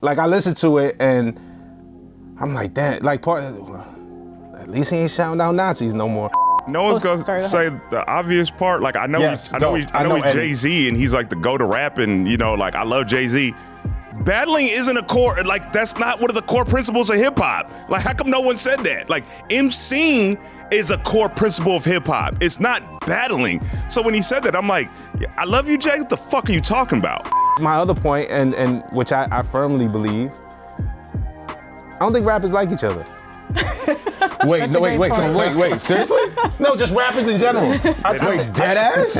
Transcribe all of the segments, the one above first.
Like, I listened to it and I'm like, damn, like, at least he ain't shouting out Nazis no more. No one's gonna say the obvious part. Like, I know he's JAY-Z and he's like the go to rap and, you know, like, I love JAY-Z. Battling isn't a core, like, that's not one of the core principles of hip hop. Like, how come no one said that? Like, MCing is a core principle of hip hop. It's not battling. So when he said that, I'm like, I love you, Jay. What the fuck are you talking about? My other point, and which I firmly believe, I don't think rappers like each other. Wait, seriously? No, just rappers in general. Wait, dead ass?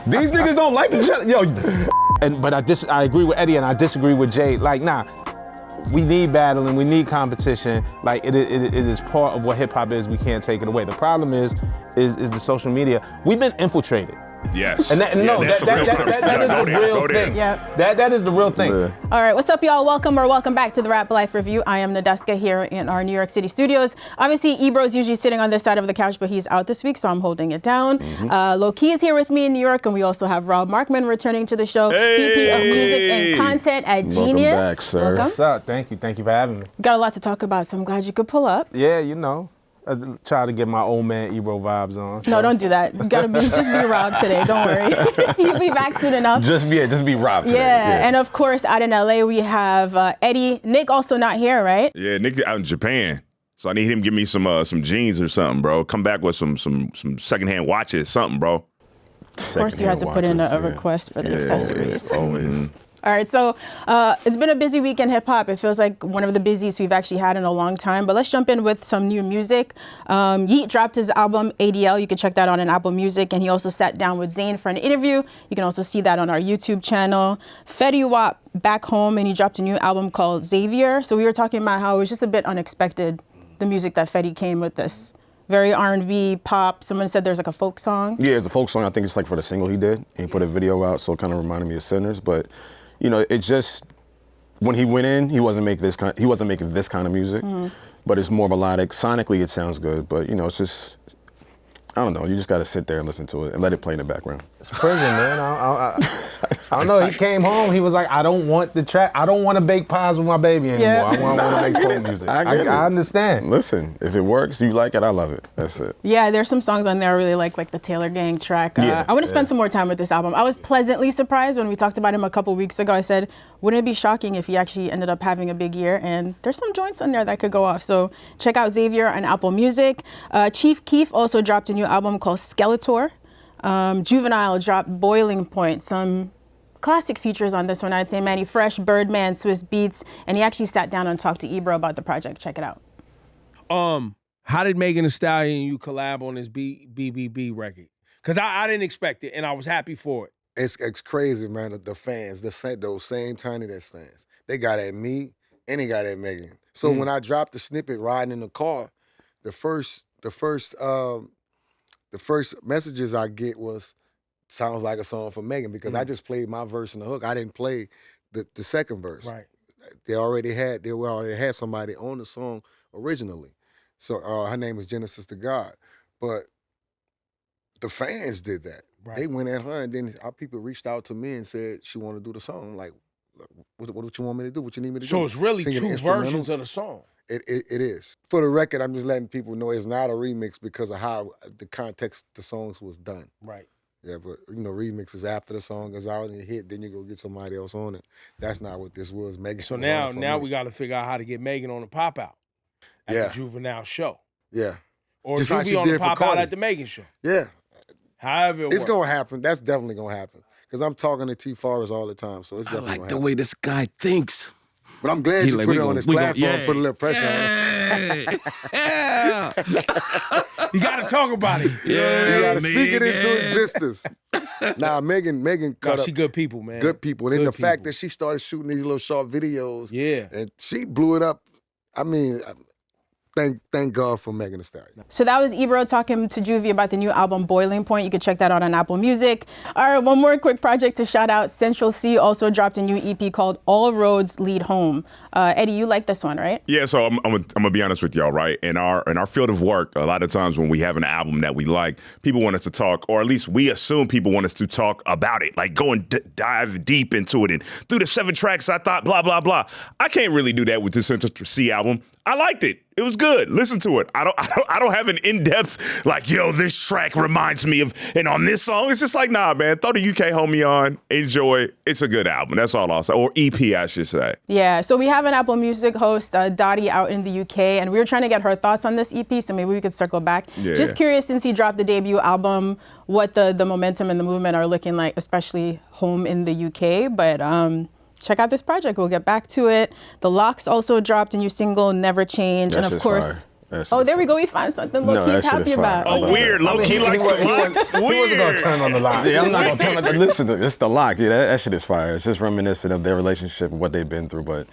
These niggas don't like each other? Yo. But I agree with Eddie and I disagree with Jay. Like, nah, we need battling, we need competition. Like, it is part of what hip hop is. We can't take it away. The problem is the social media. We've been infiltrated. Yes. And that is the real thing. Yep. That is the real thing. Yeah. All right, what's up, y'all? Welcome back to the Rap Life Review. I am Nadeska here in our New York City studios. Obviously, Ebro's usually sitting on this side of the couch, but he's out this week, so I'm holding it down. Lowkey is here with me in New York, and we also have Rob Markman returning to the show. VP of Music and Content at Genius. Welcome back, sir. Welcome. What's up? Thank you for having me. Got a lot to talk about, so I'm glad you could pull up. Yeah, you know. I try to get my old man Ebro vibes on. No, don't do that. You gotta just be Rob today. Don't worry. He'll be back soon enough. Just be Rob today. Yeah, and of course, out in LA, we have Eddie. Nick also not here, right? Yeah, Nick out in Japan. So I need him to give me some jeans or something, bro. Come back with some secondhand watches, something, bro. Of course, you had to put in a request for the accessories. Always. All right, so it's been a busy week in hip hop. It feels like one of the busiest we've actually had in a long time. But let's jump in with some new music. Yeat dropped his album ADL. You can check that out on Apple Music. And he also sat down with Zayn for an interview. You can also see that on our YouTube channel. Fetty Wap back home, and he dropped a new album called Xavier. So we were talking about how it was just a bit unexpected, the music that Fetty came with this. Very R&B, pop. Someone said there's like a folk song. Yeah, it's a folk song. I think it's like for the single he did. And he put a video out, so it kind of reminded me of Sinners. But you know, it just, when he went in, he wasn't making this kind of music, but it's more melodic. Sonically, it sounds good, but you know, it's just, I don't know. You just got to sit there and listen to it and let it play in the background. It's prison, man. I don't know. He came home. He was like, I don't want the track. I don't want to bake pies with my baby anymore. Yeah. I want to make folk music. I understand. Listen, if it works, you like it, I love it. That's it. Yeah, there's some songs on there I really like the Taylor Gang track. I want to spend some more time with this album. I was pleasantly surprised when we talked about him a couple weeks ago. I said, wouldn't it be shocking if he actually ended up having a big year? And there's some joints on there that could go off. So check out Xavier on Apple Music. Chief Keef also dropped a new album called Skeletor. Juvenile dropped Boiling Point. Some classic features on this one, I'd say. Manny Fresh, Birdman, Swiss Beats, and he actually sat down and talked to Ebro about the project. Check it out. How did Megan Thee Stallion and you collab on this BBB record? Because I didn't expect it, and I was happy for it. It's crazy, man. The fans, those same Tiny Desk fans, they got at me and they got at Megan. So when I dropped the snippet riding in the car, the first messages I get was, sounds like a song for Megan, because I just played my verse and the hook. I didn't play the second verse. Right. They already had somebody on the song originally. So her name is Genesis to God. But the fans did that. Right. They went at her, and then our people reached out to me and said she wanted to do the song. I'm like, what you want me to do? What you need me to do? So it's really Singing two versions of the song. It is. For the record, I'm just letting people know it's not a remix because of how the context the songs was done. Right. Yeah, but you know, remixes after the song is out and it hit, then you go get somebody else on it. That's not what this was. Megan. So now we got to figure out how to get Megan on the pop out at the Juvenile show. Yeah. Or just Juvie on the pop out at the Megan show. Yeah. However it's gonna happen. That's definitely gonna happen. Because I'm talking to T. Forrest all the time, so it's definitely I like the way this guy thinks. But I'm glad you put it on his platform and put a little pressure on him. Yeah. You got to talk about it. Yeah, you got to speak it into existence. Nah, Megan cut up. She good people, man. Good people. And then the fact that she started shooting these little short videos. Yeah. And she blew it up. I mean, thank God for Megan Thee Stallion. So that was Ebro talking to Juvie about the new album Boiling Point. You can check that out on Apple Music. All right, one more quick project to shout out. Central C also dropped a new EP called All Roads Lead Home. Eddie, you like this one, right? Yeah, so I'm gonna be honest with y'all, right? In our field of work, a lot of times when we have an album that we like, people want us to talk, or at least we assume people want us to talk about it, like go and dive deep into it. And through the 7 tracks, I thought blah blah blah. I can't really do that with the Central C album. I liked it. It was good. Listen to it. I don't have an in-depth like, yo, this track reminds me of, and on this song, it's just like, nah, man, throw the UK homie on, enjoy. It's a good album. That's all I'll say, or EP, I should say. Yeah. So we have an Apple Music host, Dottie, out in the UK, and we were trying to get her thoughts on this EP. So maybe we could circle back. Yeah. Just curious, since he dropped the debut album, what the momentum and the movement are looking like, especially home in the UK. But check out this project. We'll get back to it. The Locks also dropped a new single, Never Change. That and of shit's course, fire. there we go. We find something Lowkey's happy about. Oh, weird. Lowkey likes the Locks. He wasn't gonna turn on the Locks. Yeah, I'm not gonna turn on the listen. It's the Lock. Yeah, that shit is fire. It's just reminiscent of their relationship and what they've been through. But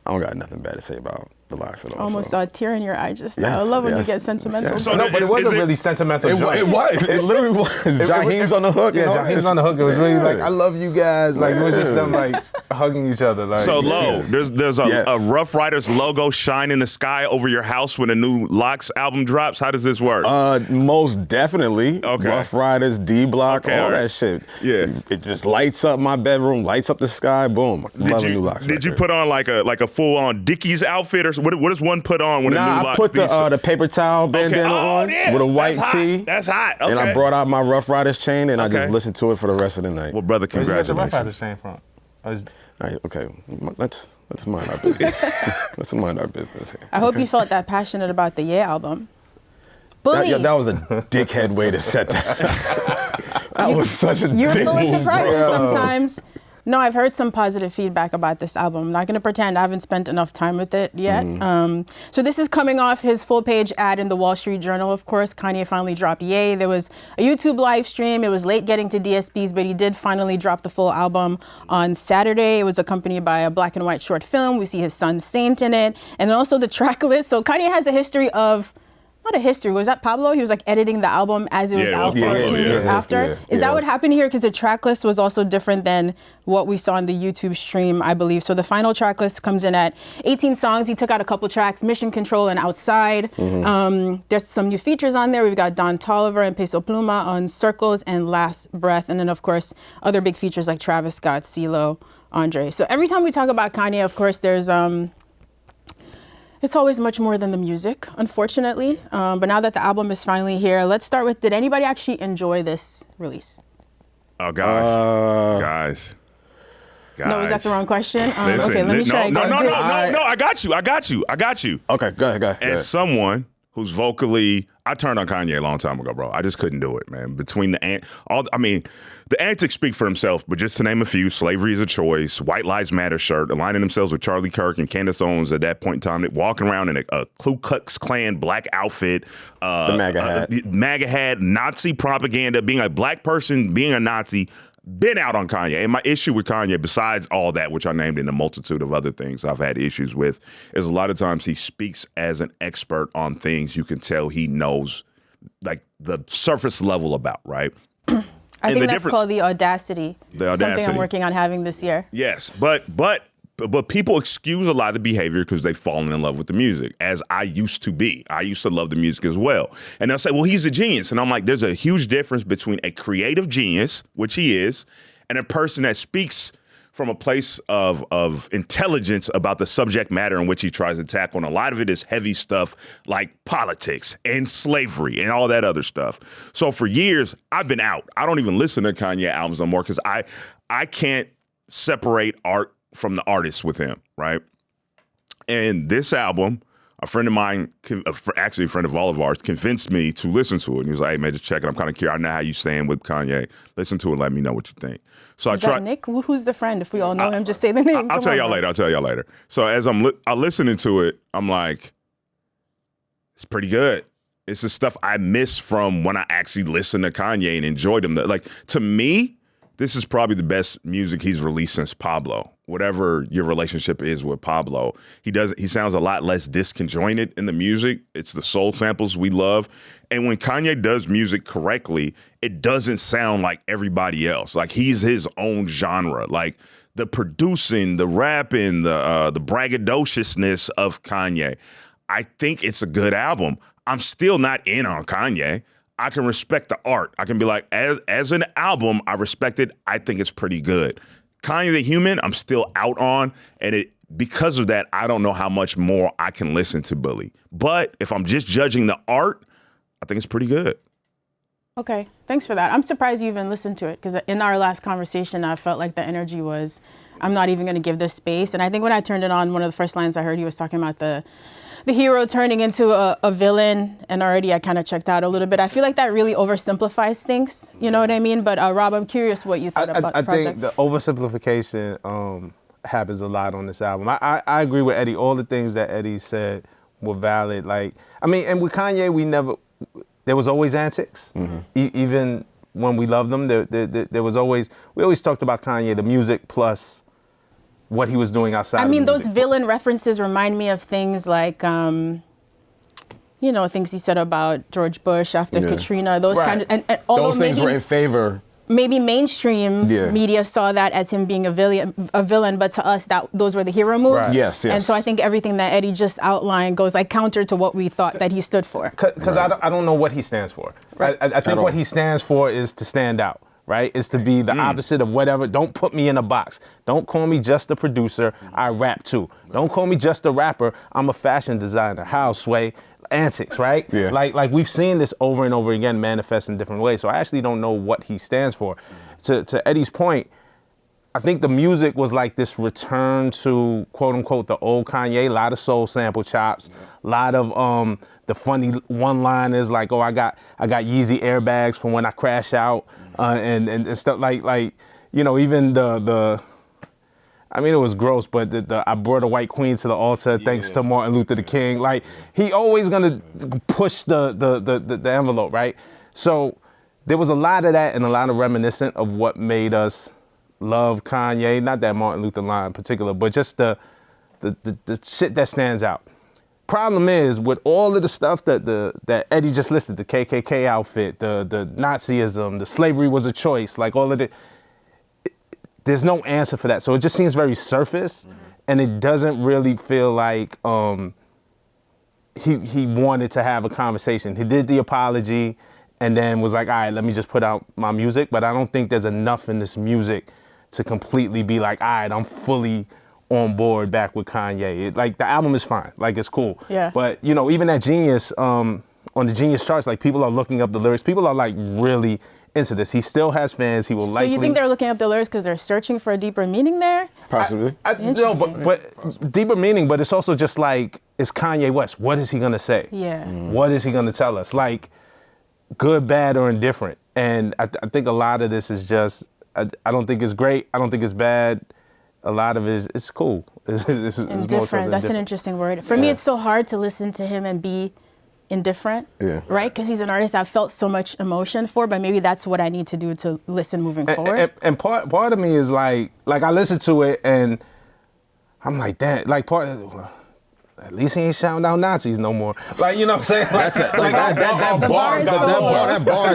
I don't got nothing bad to say about the Locks at all. Almost so. saw a tear in your eye just now. Yes, I love when you yes. get sentimental. Yes. So No, but it wasn't really sentimental. It was. It literally was. Jaheim's on the hook. Yeah, and all Jaheim's that on the hook. It was shit. really Yeah. like, I love you guys. Like, it was just them like hugging each other. Like, So Low, there's a Yes. Rough Riders logo shine in the sky over your house when a new Locks album drops. How does this work? Most definitely. Okay. Rough Riders, D Block, Okay, all all right. that shit. Yeah. It just lights up my bedroom, lights up the sky. Boom. Love a new Locks. Did you put on like a full on Dickies outfit, or what does one put on when a new Nah, Locks? I put the paper towel bandana on with a white That's tee. Hot. That's hot. Okay. And I brought out my Rough Riders chain and I Okay. just listened to it for the rest of the night. Well, brother, where'd you get the congratulations. Rough Riders chain from? All right, okay. Let's mind our business. Let's mind our business here. I hope you felt that passionate about the Yeah album. Bully. That was a dickhead way to set that. That was such a You're dick full of move, surprises bro. sometimes. No, I've heard some positive feedback about this album. I'm not going to pretend I haven't spent enough time with it yet. So this is coming off his full-page ad in the Wall Street Journal, of course. Kanye finally dropped Yay. There was a YouTube live stream. It was late getting to DSPs, but he did finally drop the full album on Saturday. It was accompanied by a black and white short film. We see his son Saint in it, and then also the track list. So Kanye has a history of... Not a history. Was that Pablo? He was like editing the album as it was Yeah, it out was for a Pablo, few yeah. years after. Yeah, Is that yeah. what happened here? Because the track list was also different than what we saw on the YouTube stream, I believe. So the final track list comes in at 18 songs. He took out a couple tracks, Mission Control and Outside. There's some new features on there. We've got Don Toliver and Peso Pluma on Circles and Last Breath. And then, of course, other big features like Travis Scott, CeeLo, Andre. So every time we talk about Kanye, of course, there's... It's always much more than the music, unfortunately. But now that the album is finally here, let's start with, did anybody actually enjoy this release? Oh gosh, guys. No, is that the wrong question? Listen, okay, let me try no, again. no, I got you. Okay, go ahead. As someone who's vocally, I turned on Kanye a long time ago, bro. I just couldn't do it, man. Between the antics speak for themselves, but just to name a few: Slavery is a Choice, White Lives Matter shirt, aligning themselves with Charlie Kirk and Candace Owens at that point in time, walking around in a Ku Klux Klan black outfit, The MAGA hat, Nazi propaganda, being a black person, being a Nazi. Been out on Kanye. And my issue with Kanye, besides all that, which I named in a multitude of other things I've had issues with, is a lot of times he speaks as an expert on things you can tell he knows, like the surface level about, right? I think that's called the audacity. The audacity. Something I'm working on having this year. Yes, but people excuse a lot of the behavior because they've fallen in love with the music, as I used to be. I used to love the music as well. And they'll say, well, he's a genius. And I'm like, there's a huge difference between a creative genius, which he is, and a person that speaks from a place of intelligence about the subject matter in which he tries to tackle. And a lot of it is heavy stuff like politics and slavery and all that other stuff. So for years, I've been out. I don't even listen to Kanye albums no more because I can't separate art from the artist with him, right? And this album, a friend of mine, actually a friend of all of ours, convinced me to listen to it. And he was like, hey, man, just check it. I'm kind of curious. I know how you stand with Kanye. Listen to it and let me know what you think. So Is that Nick? Who's the friend? If we all know him, just say the name. I'll tell y'all later. So as I'm listening to it, I'm like, it's pretty good. It's the stuff I miss from when I actually listened to Kanye and enjoyed him. Like, to me, this is probably the best music he's released since Pablo. Whatever your relationship is with Pablo, he sounds a lot less disconjointed in the music. It's the soul samples we love. And when Kanye does music correctly, it doesn't sound like everybody else. Like he's his own genre. Like the producing, the rapping, the braggadociousness of Kanye. I think it's a good album. I'm still not in on Kanye. I can respect the art. I can be like, as an album, I respect it. I think it's pretty good. Kanye the Human, I'm still out on, and because of that, I don't know how much more I can listen to Billy. But if I'm just judging the art, I think it's pretty good. Okay, thanks for that. I'm surprised you even listened to it, because in our last conversation, I felt like the energy was, I'm not even going to give this space. And I think when I turned it on, one of the first lines I heard, he was talking about the hero turning into a villain, and already I kind of checked out a little bit. I feel like that really oversimplifies things, you know what I mean? But Rob, I'm curious what you thought about the project. I think the oversimplification happens a lot on this album. I agree with Eddie. All the things that Eddie said were valid. Like, I mean, and with Kanye, there was always antics. Mm-hmm. Even when we loved them, there was always, we always talked about Kanye, the music plus what he was doing outside. I mean, those villain references remind me of things like, things he said about George Bush after Katrina. Those kind of, and those things were in favor. Maybe mainstream media saw that as him being a villain, but to us, those were the hero moves. Right. Yes. And so I think everything that Eddie just outlined goes like counter to what we thought that he stood for. Because I don't know what he stands for. Right. I think what he stands for is to stand out. Right? Is to be the opposite of whatever. Don't put me in a box. Don't call me just a producer. I rap too. Don't call me just a rapper. I'm a fashion designer. How, Sway? Antics, right? Yeah. Like we've seen this over and over again manifest in different ways. So I actually don't know what he stands for. To Eddie's point, I think the music was like this return to quote unquote the old Kanye. A lot of soul sample chops. A lot of the funny one-liners like, oh, I got Yeezy airbags from when I crash out. And stuff like even the I mean, it was gross, but I brought a white queen to the altar thanks to Martin Luther King. Like, he always gonna push the envelope, right? So there was a lot of that and a lot of reminiscent of what made us love Kanye. Not that Martin Luther line in particular, but just the shit that stands out. Problem is, with all of the stuff that Eddie just listed, the KKK outfit, the Nazism, the slavery was a choice, like all of it, there's no answer for that. So it just seems very surface, and it doesn't really feel like he wanted to have a conversation. He did the apology, and then was like, all right, let me just put out my music. But I don't think there's enough in this music to completely be like, all right, I'm fully on board back with Kanye. Like, the album is fine. Like, it's cool. Yeah. But, even at Genius, on the Genius charts, like, people are looking up the lyrics. People are, like, really into this. He still has fans. He will likely... So you think they're looking up the lyrics because they're searching for a deeper meaning there? Possibly. No, but deeper meaning, but it's also just like, it's Kanye West. What is he going to say? Yeah. What is he going to tell us? Like, good, bad, or indifferent. And I think a lot of this is just, I don't think it's great. I don't think it's bad. A lot of it is cool. Indifferent. That's an interesting word. For me, it's so hard to listen to him and be indifferent, right? Because he's an artist I've felt so much emotion for, but maybe that's what I need to do to listen moving forward. And part of me is like I listen to it and I'm like, damn, like at least he ain't shouting out Nazis no more. Like, you know what I'm saying? Like, that bar is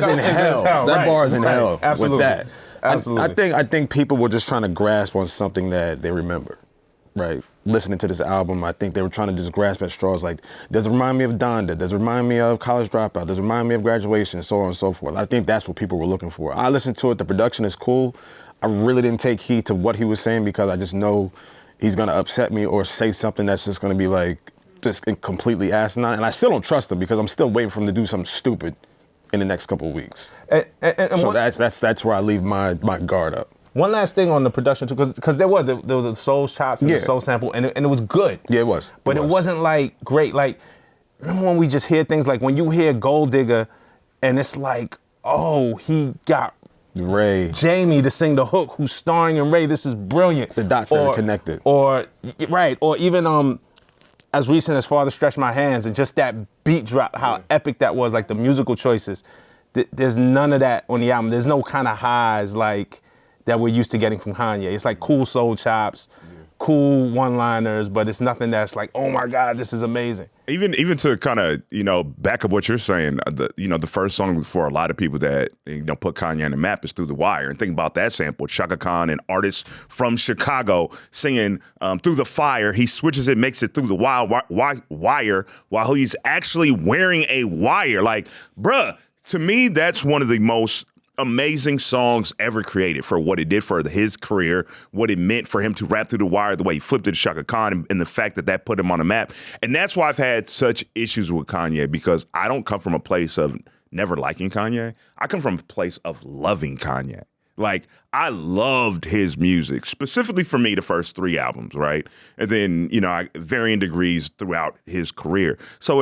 in hell. That bar is in hell. Absolutely. With that. Absolutely. I think people were just trying to grasp on something that they remember, right? Listening to this album, I think they were trying to just grasp at straws. Like, does it remind me of Donda? Does it remind me of College Dropout? Does it remind me of Graduation? So on and so forth. I think that's what people were looking for. I listened to it. The production is cool. I really didn't take heed to what he was saying because I just know he's going to upset me or say something that's just going to be like just completely asinine. And I still don't trust him because I'm still waiting for him to do something stupid in the next couple of weeks. So that's where I leave my guard up. One last thing on the production too, because there was the soul chops and the soul sample, and it was good. Yeah, it was. But it wasn't like great. Like, remember when we just hear things like when you hear Gold Digger, and it's like, oh, he got Ray Jamie to sing the hook, who's starring in Ray. This is brilliant. The dots that are connected. Or even as recent as Father Stretch My Hands, and just that beat drop, how epic that was, like the musical choices. There's none of that on the album. There's no kind of highs like that we're used to getting from Kanye. It's like cool soul chops, cool one-liners, but it's nothing that's like, oh my God, this is amazing. Even to kind of, back up what you're saying, the first song for a lot of people that, put Kanye on the map is Through the Wire. And think about that sample, Chaka Khan, an artist from Chicago, singing Through the Fire. He switches it, makes it through the wire while he's actually wearing a wire. Like, bruh, to me, that's one of the most amazing songs ever created for what it did for his career, what it meant for him to rap through the wire, the way he flipped it to Chaka Khan, and the fact that put him on the map. And that's why I've had such issues with Kanye, because I don't come from a place of never liking Kanye. I come from a place of loving Kanye. Like, I loved his music, specifically for me, the first 3 albums, right? And then, varying degrees throughout his career. So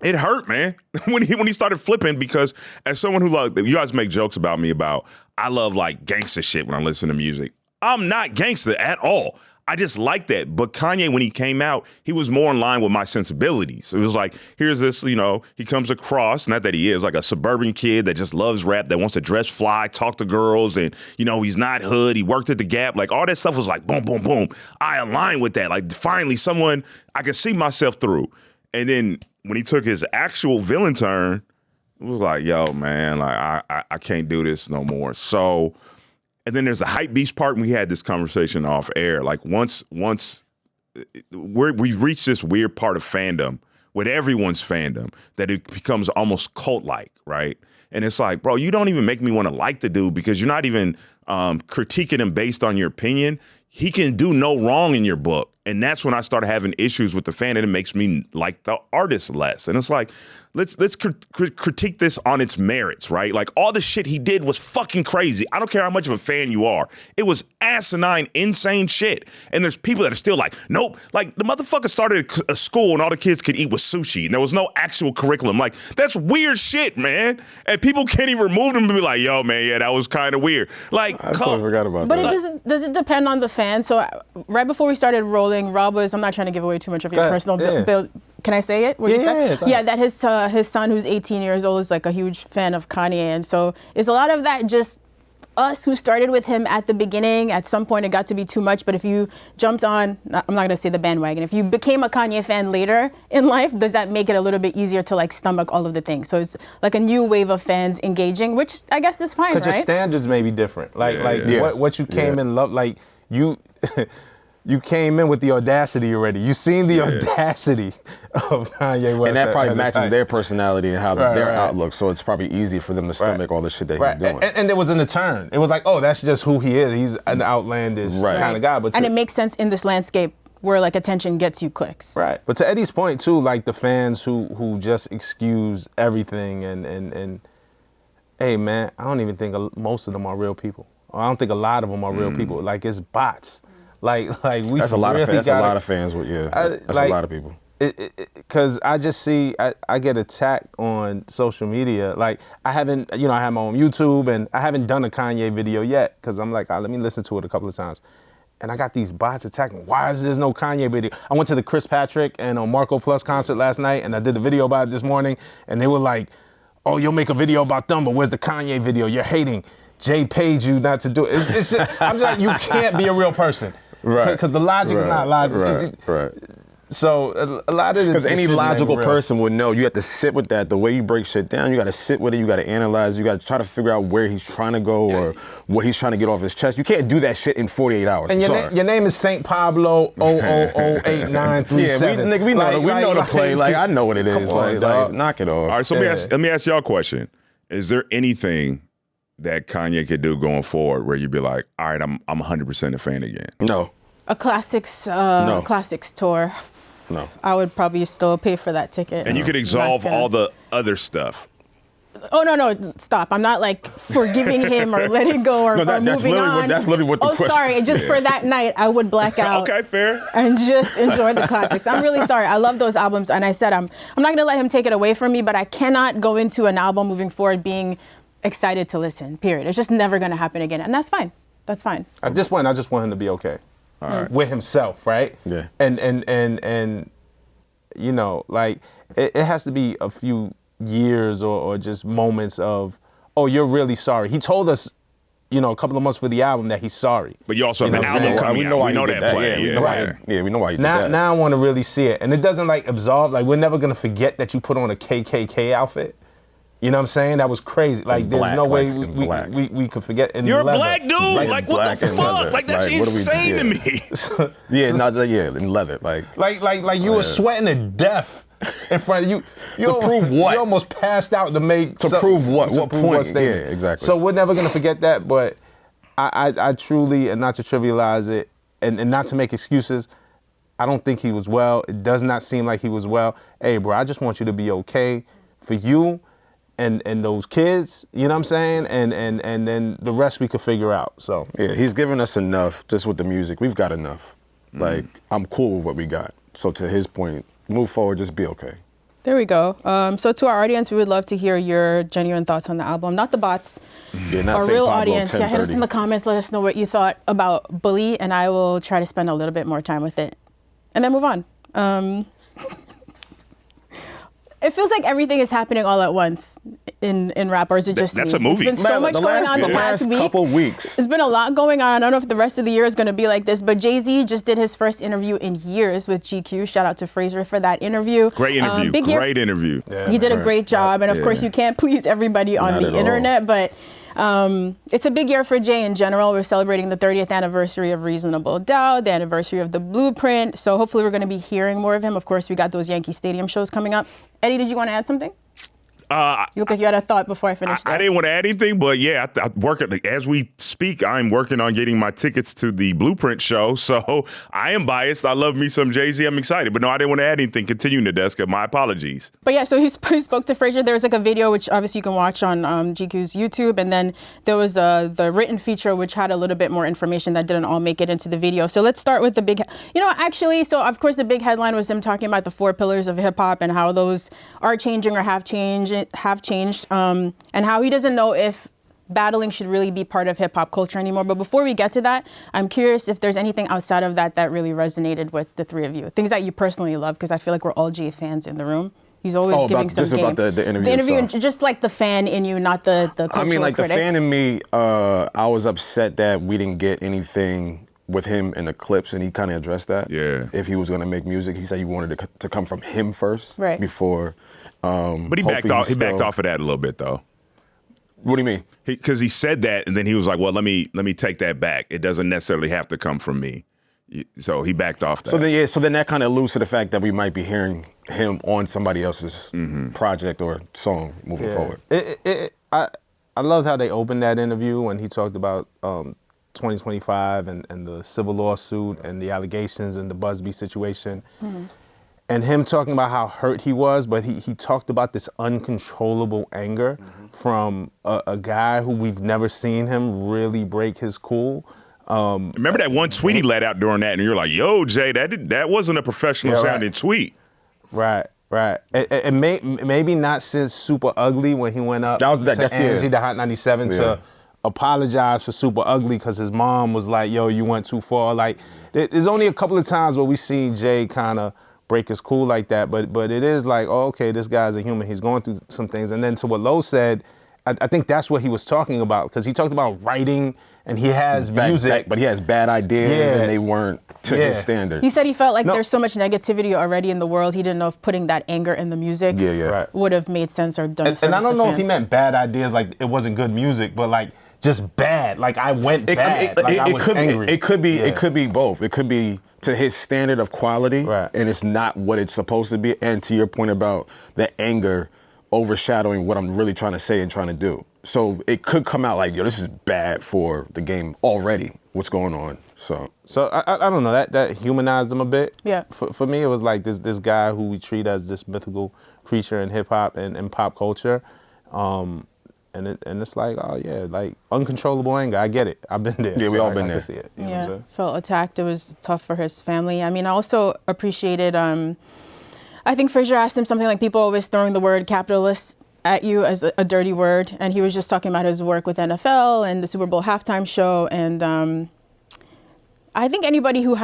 it hurt, man, when he started flipping, because as someone who you guys make jokes about me about, I love like gangster shit when I listen to music. I'm not gangster at all. I just like that. But Kanye, when he came out, he was more in line with my sensibilities. It was like, here's this, he comes across, not that he is, like a suburban kid that just loves rap, that wants to dress fly, talk to girls, and, he's not hood. He worked at the Gap. Like, all that stuff was like, boom, boom, boom. I align with that. Like, finally, someone I can see myself through. And then when he took his actual villain turn, it was like, yo, man, like I can't do this no more. So, and then there's the hype beast part, and we had this conversation off air. Like once we've reached this weird part of fandom with everyone's fandom that it becomes almost cult-like, right? And it's like, bro, you don't even make me want to like the dude, because you're not even critiquing him based on your opinion. He can do no wrong in your book. And that's when I started having issues with the fan, and it makes me like the artist less. And it's like, let's critique this on its merits, right? Like, all the shit he did was fucking crazy. I don't care how much of a fan you are. It was asinine, insane shit. And there's people that are still like, nope. Like, the motherfucker started a school and all the kids could eat with sushi, and there was no actual curriculum. Like, that's weird shit, man. And people can't even remove them and be like, yo, man, yeah, that was kind of weird. Like, I totally forgot about but that. But does it depend on the fan? So right before we started rolling, Rob was, I'm not trying to give away too much of your personal build. Can I say it? Yeah, that his son, who's 18 years old, is like a huge fan of Kanye. And so is a lot of that just us who started with him at the beginning? At some point it got to be too much, but if you jumped on, I'm not going to say the bandwagon, if you became a Kanye fan later in life, does that make it a little bit easier to like stomach all of the things? So it's like a new wave of fans engaging, which I guess is fine, right? Because your standards may be different. What you came in love, like you... You came in with the audacity already. You've seen the audacity of Kanye West. And that probably matches their personality and how their outlook. So it's probably easy for them to stomach all the shit that he's doing. And there was a turn. It was like, oh, that's just who he is. He's an outlandish kind of guy. But and it makes sense in this landscape where like attention gets you clicks. Right. But to Eddie's point too, like the fans who just excuse everything and hey man, I don't even think most of them are real people. I don't think a lot of them are real people. Like, it's bots. Like we. That's a lot of fans. That's a lot of fans. That's a lot of people. Because I just see, I get attacked on social media. Like, I haven't, I have my own YouTube, and I haven't done a Kanye video yet, because I'm like, let me listen to it a couple of times. And I got these bots attacking. Why is there no Kanye video? I went to the Chris Patrick and Marco Plus concert last night, and I did a video about it this morning, and they were like, oh, you'll make a video about them, but where's the Kanye video? You're hating. Jay paid you not to do it. It's just, I'm just like, you can't be a real person. Right. Because the logic is not logic. Right. So a lot of this. Because any logical person would know you have to sit with that. The way you break shit down, you got to sit with it. You got to analyze. You got to try to figure out where he's trying to go or what he's trying to get off his chest. You can't do that shit in 48 hours. And your name is St. Pablo 0008937. Yeah, we know the play. Like, I know what it is. Like, knock it off. All right, so let me ask y'all a question. Is there anything that Kanye could do going forward where you'd be like, all right, I'm 100% a fan again? No. A classics tour. No. I would probably still pay for that ticket. And you could absolve all the other stuff. Oh, no, stop. I'm not like forgiving him or letting go or moving on. That's literally what the question is. Oh, sorry. Just for that night, I would black out. Okay, fair. And just enjoy the classics. I'm really sorry. I love those albums. And I said I'm not going to let him take it away from me, but I cannot go into an album moving forward being excited to listen, period. It's just never going to happen again. And that's fine. That's fine. At this point, I just want him to be okay. All right. With himself, right? Yeah. And like, it has to be a few years or just moments of, oh, you're really sorry. He told us a couple of months for the album that he's sorry. But you also have an album coming out. We know that play. We know why he did that. Now I want to really see it. And it doesn't like absolve, like we're never going to forget that you put on a KKK outfit. You know what I'm saying? That was crazy. Like there's no way we could forget. You're a black dude. Like what the fuck? Like that's insane to me. In leather. Like you were sweating to death in front of you. To prove what? You almost passed out to make. To prove what? What point? Yeah, exactly. So we're never gonna forget that. But I truly, and not to trivialize it, and not to make excuses, I don't think he was well. It does not seem like he was well. Hey, bro, I just want you to be okay for you. And those kids, you know what I'm saying? And then the rest we could figure out. So yeah, he's given us enough just with the music. We've got enough. Like, I'm cool with what we got. So to his point, move forward, just be okay. There we go. So to our audience, we would love to hear your genuine thoughts on the album. Not the bots. Our real audience. Yeah, hit us in the comments. Let us know what you thought about Bully, and I will try to spend a little bit more time with it. And then move on. It feels like everything is happening all at once in rap, or is it just That's me? a movie. There's been so much going on the last week. Couple weeks. There's been a lot going on. I don't know if the rest of the year is going to be like this, but JAY-Z just did his first interview in years with GQ. Shout out to Fraser for that interview. Great interview. Great interview. Yeah, he did a great job, and of course you can't please everybody on the internet, but it's a big year for Jay in general. We're celebrating the 30th anniversary of Reasonable Doubt, the anniversary of The Blueprint. So hopefully we're going to be hearing more of him. Of course, we got those Yankee Stadium shows coming up. Eddie, did you want to add something? You look like you had a thought before I finished. I didn't want to add anything, but yeah, I work as we speak. I'm working on getting my tickets to the Blueprint show, so I am biased. I love me some Jay-Z. I'm excited, but no, I didn't want to add anything. Continue, Nadeska. My apologies. But yeah, so he spoke to Fraser. There was like a video which obviously you can watch on GQ's YouTube, and then there was the written feature which had a little bit more information that didn't all make it into the video. So let's start with the big. So of course the big headline was him talking about the 4 pillars of hip hop and how those are changing or have changed, and how he doesn't know if battling should really be part of hip hop culture anymore. But before we get to that, I'm curious if there's anything outside of that really resonated with the three of you. Things that you personally love, because I feel like we're all Jay fans in the room. He's always giving some game. About the interview. The interview, and just like the fan in you, not the cultural critic. The fan in me, I was upset that we didn't get anything with him in the clips, and he kind of addressed that. Yeah. If he was going to make music, he said he wanted it to come from him first. Right. Before. But he backed off of that a little bit, though. What do you mean? Because he said that, and then he was like, "Well, let me take that back. It doesn't necessarily have to come from me." So he backed off that. So then that kind of alludes to the fact that we might be hearing him on somebody else's project or song moving forward. I loved how they opened that interview when he talked about 2025 and the civil lawsuit and the allegations and the Busby situation. And him talking about how hurt he was, but he talked about this uncontrollable anger from a guy who we've never seen him really break his cool. Remember that one tweet he let out during that, and you're like, "Yo, Jay, that wasn't a professional sounding tweet." Right. And maybe not since Super Ugly when he went up to Angie, the Hot 97, to apologize for Super Ugly because his mom was like, "Yo, you went too far." Like, there's only a couple of times where we seen Jay kind of break his cool like that, but it is like, oh, okay, this guy's a human. He's going through some things. And then to what Lo said, I think that's what he was talking about, because he talked about writing and he has music. But he has bad ideas and they weren't to his standard. He said he felt like there's so much negativity already in the world. He didn't know if putting that anger in the music would have made sense or done a service And I don't know fans. if he meant bad ideas, like it wasn't good music, but like just bad. Like I went bad. I was angry. It could be both. It could be to his standard of quality, and it's not what it's supposed to be. And to your point about the anger overshadowing what I'm really trying to say and trying to do. So it could come out like, yo, this is bad for the game already, what's going on. So I don't know, that humanized him a bit. Yeah. For me, it was like this guy who we treat as this mythical creature in hip hop and pop culture. And it's like, oh yeah, like uncontrollable anger. I get it. I've been there. Yeah, we all been there. I can see it. You know what I'm saying? Felt attacked. It was tough for his family. I mean, I also appreciated, I think Fraser asked him something like, people always throwing the word capitalist at you as a dirty word. And he was just talking about his work with NFL and the Super Bowl halftime show. And I think anybody who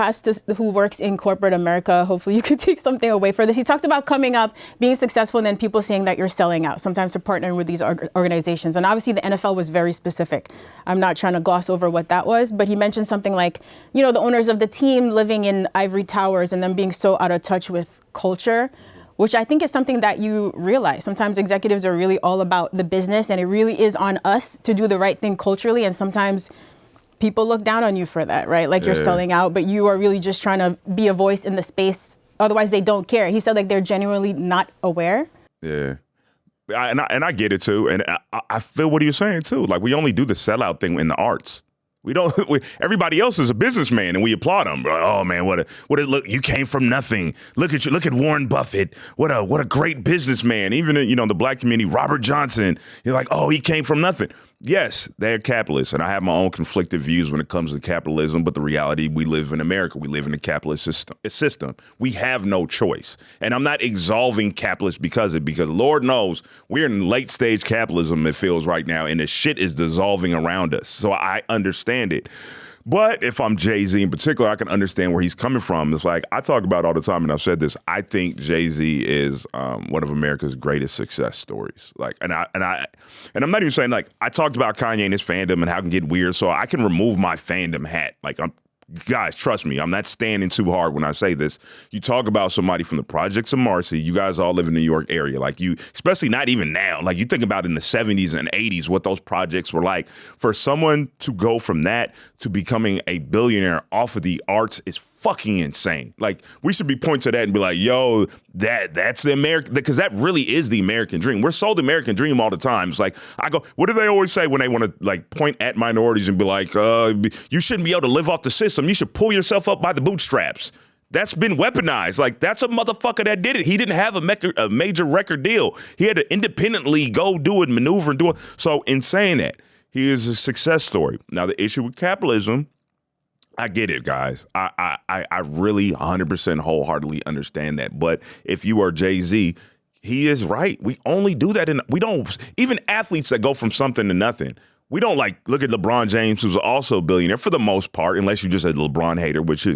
works in corporate America, hopefully you could take something away for this. He talked about coming up, being successful, and then people saying that you're selling out, sometimes to partnering with these organizations. And obviously the NFL was very specific. I'm not trying to gloss over what that was, but he mentioned something like, the owners of the team living in ivory towers and them being so out of touch with culture, which I think is something that you realize. Sometimes executives are really all about the business, and it really is on us to do the right thing culturally, and sometimes people look down on you for that, right? Like you're selling out, but you are really just trying to be a voice in the space. Otherwise, they don't care. He said like they're genuinely not aware. Yeah. And I get it too. And I feel what he was saying too. Like we only do the sellout thing in the arts. We don't. Everybody else is a businessman, and we applaud them. Oh man, what a look! You came from nothing. Look at you. Look at Warren Buffett. What a great businessman. Even in the black community, Robert Johnson. You're like, oh, he came from nothing. Yes, they're capitalists, and I have my own conflicted views when it comes to capitalism. But the reality, we live in America. We live in a capitalist system. We have no choice. And I'm not absolving capitalists because Lord knows we're in late stage capitalism. It feels right now, and the shit is dissolving around us. So I understand it. But if I'm Jay-Z in particular, I can understand where he's coming from. It's like I talk about all the time, and I've said this. I think Jay-Z is one of America's greatest success stories. Like, and I'm not even saying like I talked about Kanye and his fandom and how it can get weird, so I can remove my fandom hat. Like guys, trust me, I'm not standing too hard when I say this. You talk about somebody from the projects of Marcy, you guys all live in the New York area. Like you, especially not even now, like you think about in the 70s and 80s, what those projects were like. For someone to go from that to becoming a billionaire off of the arts is fucking insane. Like we should be pointing to that and be like, yo, that's the American, because that really is the American dream. We're sold the American dream all the time. It's like, I go, what do they always say when they want to like point at minorities and be like, you shouldn't be able to live off the system. You should pull yourself up by the bootstraps. That's been weaponized. Like that's a motherfucker that did it. He didn't have a major record deal. He had to independently go do it, maneuver and do it. So in saying that, he is a success story. Now the issue with capitalism, I get it, guys. I really 100% wholeheartedly understand that. But if you are Jay-Z, he is right. We only do that we don't, even athletes that go from something to nothing. We don't like look at LeBron James, who's also a billionaire for the most part, unless you're just a LeBron hater, which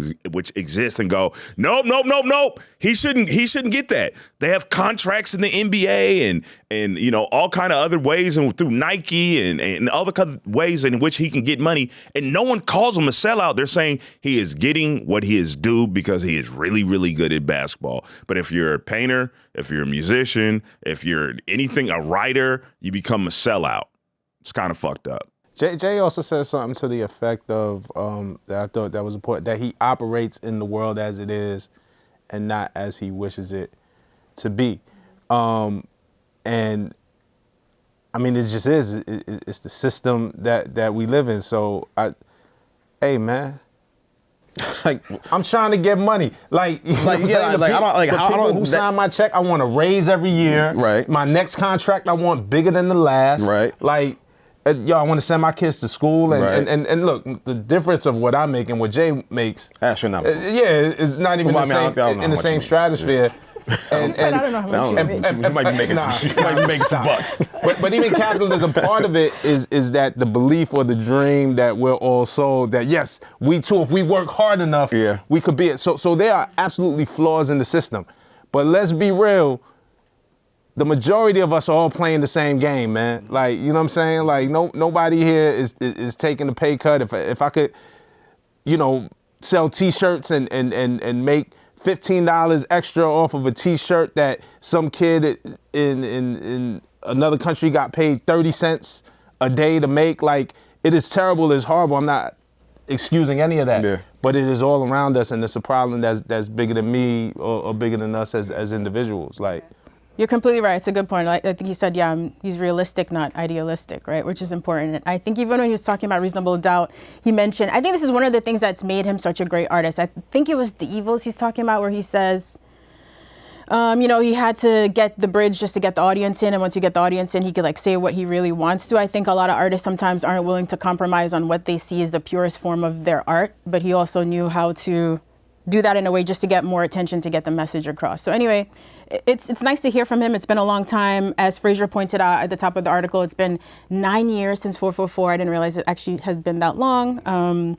exists, and go, nope. He shouldn't get that. They have contracts in the NBA and all kind of other ways, and through Nike and other kind of ways in which he can get money. And no one calls him a sellout. They're saying he is getting what he is due because he is really, really good at basketball. But if you're a painter, if you're a musician, if you're anything, a writer, you become a sellout. It's kind of fucked up. Jay also said something to the effect of that I thought that was important, that he operates in the world as it is and not as he wishes it to be. And I mean, it just is. It's the system that we live in. So, hey, man. Like I'm trying to get money. Who sign my check, I want a raise every year. Right. My next contract, I want bigger than the last. Right. Like, I want to send my kids to school, and look, the difference of what I make and what Jay makes. Astronomical. It's not even in the same stratosphere. And I don't know how much you might be making some bucks. But even capitalism, part of it is that the belief or the dream that we're all sold that yes, we too, if we work hard enough, we could be it. So there are absolutely flaws in the system. But let's be real, the majority of us are all playing the same game, man. Like, you know what I'm saying? Like nobody here is taking a pay cut. If I could, sell T-shirts and make $15 extra off of a T-shirt that some kid in another country got paid 30 cents a day to make. Like, it is terrible, it's horrible. I'm not excusing any of that. Yeah. But it is all around us, and it's a problem that's bigger than me or bigger than us as individuals. Like, you're completely right. It's a good point. I think he said, he's realistic, not idealistic, right? Which is important. And I think even when he was talking about Reasonable Doubt, he mentioned, I think this is one of the things that's made him such a great artist. I think it was The Evils he's talking about, where he says, he had to get the bridge just to get the audience in. And once you get the audience in, he could say what he really wants to. I think a lot of artists sometimes aren't willing to compromise on what they see as the purest form of their art. But he also knew how to do that in a way just to get more attention, to get the message across. So anyway, it's nice to hear from him. It's been a long time. As Fraser pointed out at the top of the article, it's been 9 years since 444. I didn't realize it actually has been that long.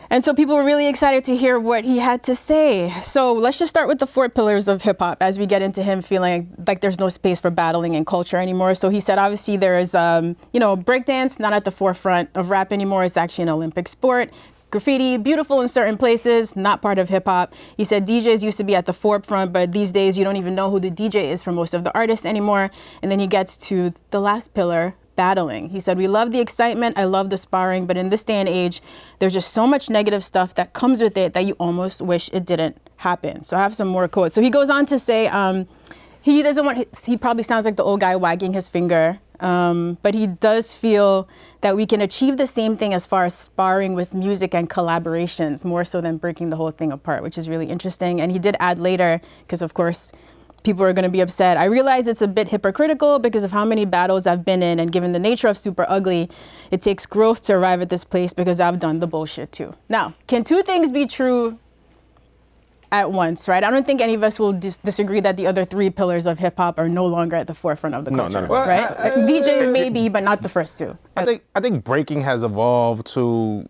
And so people were really excited to hear what he had to say. So let's just start with the 4 pillars of hip hop as we get into him feeling like there's no space for battling in culture anymore. So he said, obviously there is, breakdance, not at the forefront of rap anymore. It's actually an Olympic sport. Graffiti, beautiful in certain places, not part of hip hop. He said DJs used to be at the forefront, but these days you don't even know who the DJ is for most of the artists anymore. And then he gets to the last pillar, battling. He said, we love the excitement, I love the sparring, but in this day and age, there's just so much negative stuff that comes with it that you almost wish it didn't happen. So I have some more quotes. So he goes on to say, he probably sounds like the old guy wagging his finger, but he does feel that we can achieve the same thing as far as sparring with music and collaborations, more so than breaking the whole thing apart, which is really interesting. And he did add later, because of course, people are going to be upset. I realize it's a bit hypocritical because of how many battles I've been in, and given the nature of Super Ugly, it takes growth to arrive at this place because I've done the bullshit too. Now, can 2 things be true at once, right? I don't think any of us will disagree that the other 3 pillars of hip hop are no longer at the forefront of the culture, right? DJs maybe, but not the first 2. I think breaking has evolved to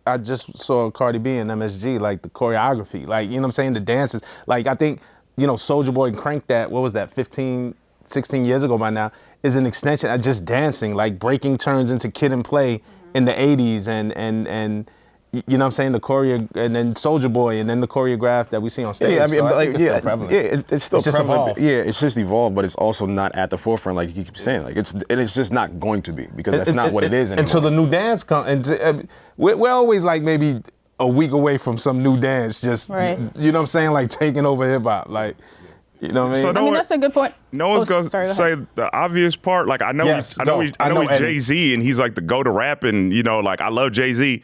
I just saw Cardi B and MSG, like the choreography, like, you know what I'm saying, the dances. Like, I think, Soulja Boy cranked that, what was that, 15, 16 years ago by now, is an extension of just dancing. Like, breaking turns into Kid and Play in the 80s, and you know what I'm saying, the choreo, and then Soulja Boy, and then the choreograph that we see on stage. Yeah, I mean, it's still prevalent. It's just evolved, but it's also not at the forefront, like you keep saying. Like, it's just not going to be, because that's not what it is anymore. Until the new dance comes, and we're always like maybe a week away from some new dance, just, right. You know what I'm saying, like taking over hip hop, like, you know what I mean? So I mean, that's a good point. No one's gonna say the obvious part. Like, I know he's JAY-Z, and he's like the go to rap, and like, I love JAY-Z.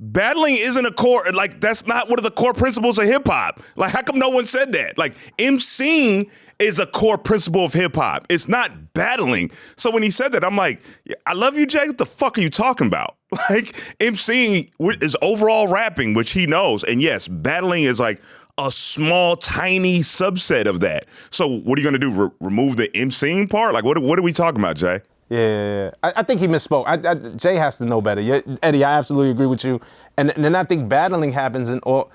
Battling isn't a core, like, that's not one of the core principles of hip hop. Like, how come no one said that? Like, MCing is a core principle of hip hop. It's not battling. So when he said that, I'm like, I love you, Jay. What the fuck are you talking about? Like, MCing is overall rapping, which he knows. And yes, battling is like a small, tiny subset of that. So what are you gonna do? Remove the MCing part? Like, what are we talking about, Jay? Yeah. I think he misspoke. Jay has to know better. Eddie, I absolutely agree with you. And then I think battling happens in all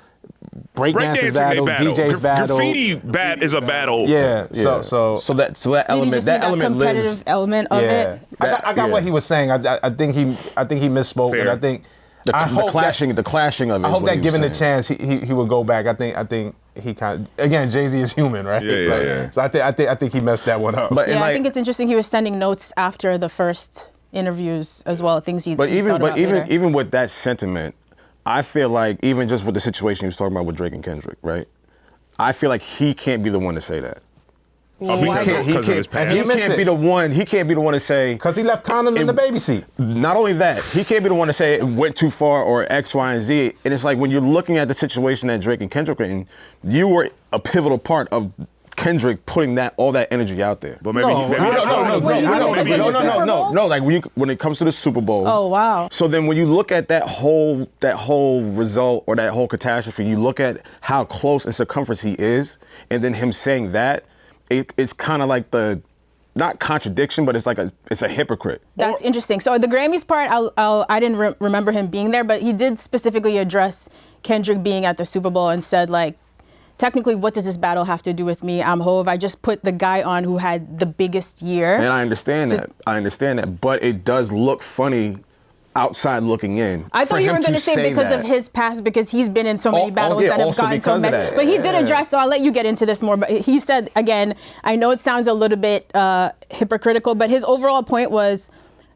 breakdancing battle, DJs battle. Graffiti is a battle. Yeah. So that element lives. Competitive element of it. I got what he was saying. I think he misspoke, Fair. and I think the clashing of it. I hope that given the chance, he would go back. I think he kind of, again, Jay-Z is human, right? Yeah. So I think he messed that one up. But I think it's interesting. He was sending notes after the first interviews as well, things he. But even with that sentiment, I feel like even just with the situation he was talking about with Drake and Kendrick, right? I feel like he can't be the one to say that. He can't be the one to say, because he left condoms in the baby seat. Not only that, he can't be the one to say it went too far or X, Y, and Z. And it's like when you're looking at the situation that Drake and Kendrick are in, you were a pivotal part of Kendrick putting all that energy out there. But maybe no. Like when it comes to the Super Bowl. Oh wow. So then when you look at that whole result or that whole catastrophe, you look at how close in circumference he is, and then him saying that. It's kind of like not contradiction, but it's a hypocrite. That's interesting. So the Grammys part, I didn't remember him being there, but he did specifically address Kendrick being at the Super Bowl and said, like, technically, what does this battle have to do with me? I'm Hove. I just put the guy on who had the biggest year. And I understand that, but it does look funny outside looking in. I thought you were going to say because of his past, because he's been in so many battles that have gotten so many. But he did address, so I'll let you get into this more. But he said, again, I know it sounds a little bit hypocritical, but his overall point was,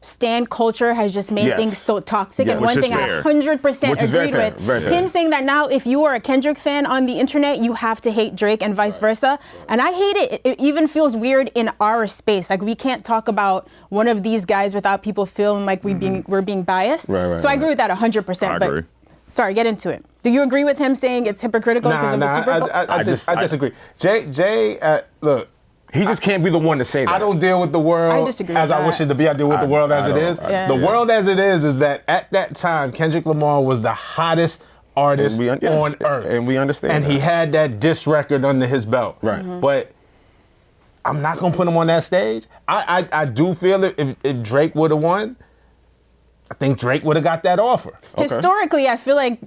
stan culture has just made things so toxic. And one thing I 100% agreed with, him saying that now if you are a Kendrick fan on the internet, you have to hate Drake and vice versa. And I hate it. It even feels weird in our space. Like, we can't talk about one of these guys without people feeling like we're being biased. So I agree with that 100%. I agree. Sorry, get into it. Do you agree with him saying it's hypocritical because of the Super Bowl? I disagree. Jay, look. He just can't be the one to say that. I don't deal with the world as I wish it to be. I deal with the world as it is. The world as it is that at that time, Kendrick Lamar was the hottest artist on earth. And we understand And he had that diss record under his belt. Right. But I'm not going to put him on that stage. I do feel that if Drake would have won, I think Drake would have got that offer. Okay. Historically, I feel like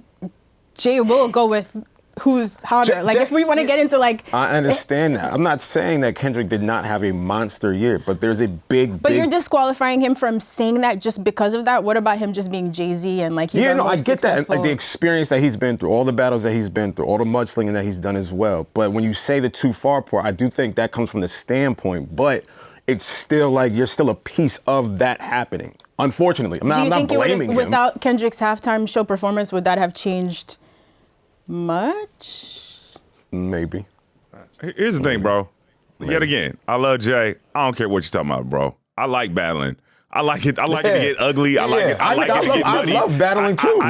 Jay will go with who's hotter. Like, if we want to get into, like... I understand that. I'm not saying that Kendrick did not have a monster year, but there's a big... But you're disqualifying him from saying that just because of that? What about him just being Jay-Z and, like, he's Yeah, no, I get successful... that. And, like, the experience that he's been through, all the battles that he's been through, all the mudslinging that he's done as well. But when you say the too far part, I do think that comes from the standpoint, but it's still, like, you're still a piece of that happening. Unfortunately. I'm not blaming him. Without Kendrick's halftime show performance, would that have changed much? Maybe. Here's the thing, bro. Maybe. Yet again, I love Jay. I don't care what you're talking about, bro. I like battling. I like it. I like it to get ugly. I like it. I love battling too.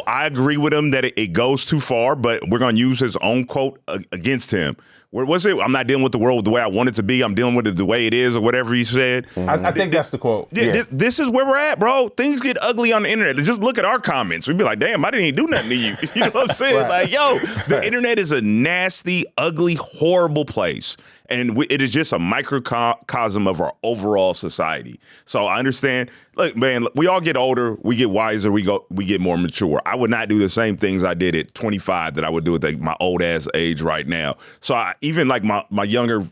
I agree with him that it goes too far, but we're gonna use his own quote against him. Where was it? I'm not dealing with the world the way I want it to be. I'm dealing with it the way it is, or whatever he said. I think that's the quote. This is where we're at, bro. Things get ugly on the internet. Just look at our comments. We'd be like, damn, I didn't even do nothing to you. You know what I'm saying? Like, yo, the internet is a nasty, ugly, horrible place. And it is just a microcosm of our overall society. So I understand. Look, man, we all get older, we get wiser, we get more mature. I would not do the same things I did at 25 that I would do at my old ass age right now. So even like my younger,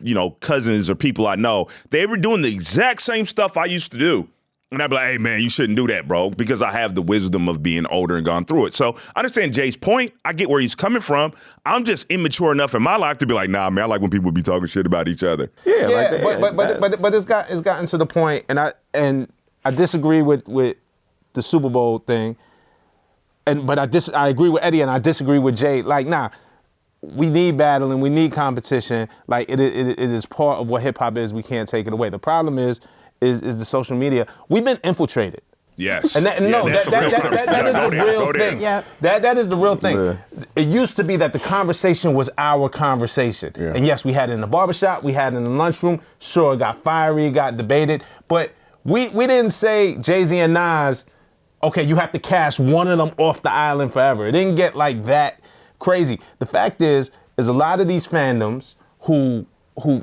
cousins or people I know, they were doing the exact same stuff I used to do. And I'd be like, hey, man, you shouldn't do that, bro, because I have the wisdom of being older and gone through it. So I understand Jay's point. I get where he's coming from. I'm just immature enough in my life to be like, nah, man, I like when people be talking shit about each other. But it's gotten to the point, and I disagree with the Super Bowl thing, but I agree with Eddie and I disagree with Jay. Like, nah, we need battling, we need competition. Like, it is part of what hip hop is. We can't take it away. The problem is the social media. We've been infiltrated. Yes. And that is the real thing. Yeah. That is the real thing. Yeah. It used to be that the conversation was our conversation. Yeah. And yes, we had it in the barbershop, we had it in the lunchroom. Sure, it got fiery, it got debated. But we didn't say Jay-Z and Nas, okay, you have to cast one of them off the island forever. It didn't get like that crazy. The fact is a lot of these fandoms who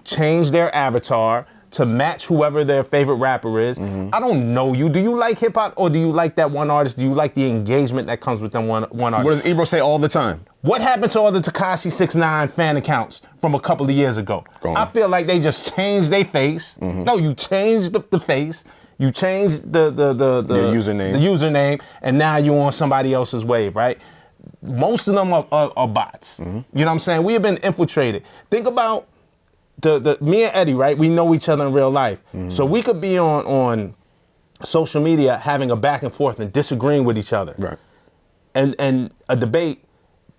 change their avatar to match whoever their favorite rapper is. Mm-hmm. I don't know you. Do you like hip hop or do you like that one artist? Do you like the engagement that comes with them one artist? What does Ebro say all the time? What happened to all the Tekashi 6ix9ine fan accounts from a couple of years ago? I feel like they just changed their face. Mm-hmm. No, you changed the face. You changed the username, and now you on somebody else's wave, right? Most of them are bots. Mm-hmm. You know what I'm saying? We have been infiltrated. Think about me and Eddie, right? We know each other in real life. Mm-hmm. So we could be on social media having a back and forth and disagreeing with each other. Right. And a debate,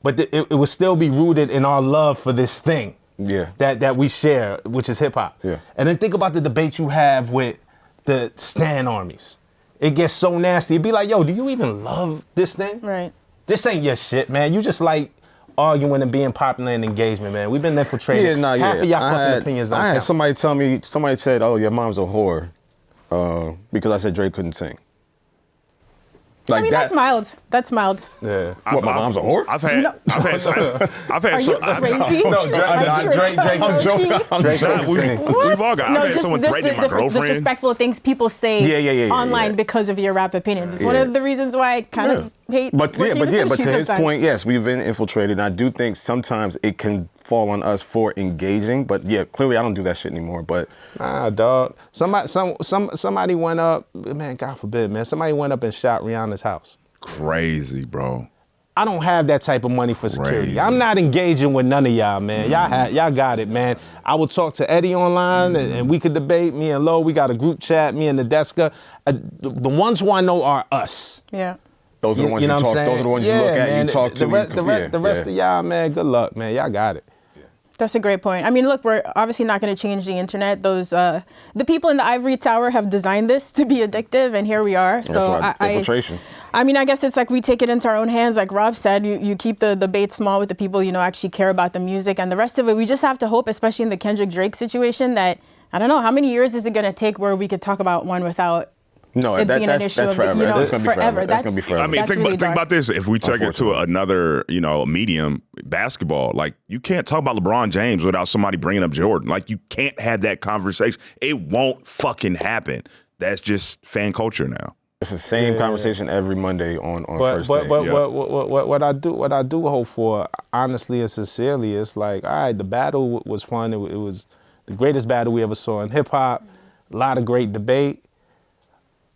but it would still be rooted in our love for this thing. Yeah. That we share, which is hip hop. Yeah. And then think about the debate you have with the stan armies. It gets so nasty. It'd be like, yo, do you even love this thing? Right. This ain't your shit, man. You just like arguing and being popular in engagement, man. We've been infiltrated. Half of y'all fucking opinions don't count. I had somebody said, oh, your mom's a whore because I said Drake couldn't sing. Like I mean, that's mild. That's mild. Yeah. What, my mom's a whore? I've had. Are you crazy? We've all got. I've had someone threatening my girlfriend. Disrespectful things people say online because of your rap opinions. It's one of the reasons why I kind of hate. But to his point, yes, we've been infiltrated, and I do think sometimes it can fall on us for engaging. But yeah, clearly I don't do that shit anymore. But nah, dog. Somebody went up. Man, God forbid, man. Somebody went up and shot Rihanna's house. Crazy, bro. I don't have that type of money for security. Crazy. I'm not engaging with none of y'all, man. Y'all got it, man. I would talk to Eddie online, and we could debate. Me and Low, we got a group chat. Me and Nadeska. The ones who I know are us. Yeah. Those are the ones you talk. Those are the ones you look at. Man, you talk to. The rest of y'all, man. Good luck, man. Y'all got it. That's a great point. I mean, look, we're obviously not going to change the internet. Those the people in the ivory tower have designed this to be addictive, and here we are. So infiltration. I mean, I guess it's like we take it into our own hands. Like Rob said, you keep the debate small with the people actually care about the music, and the rest of it, we just have to hope, especially in the Kendrick Drake situation, that I don't know how many years is it going to take where we could talk about one without. No, that's forever. That's going to be forever. That's going to be forever. I mean, think about this. If we check it to another, medium, basketball, like you can't talk about LeBron James without somebody bringing up Jordan. Like you can't have that conversation. It won't fucking happen. That's just fan culture now. It's the same conversation every Monday on first but, day. What I do hope for, honestly and sincerely, is like, all right, the battle was fun. It was the greatest battle we ever saw in hip hop. A lot of great debate.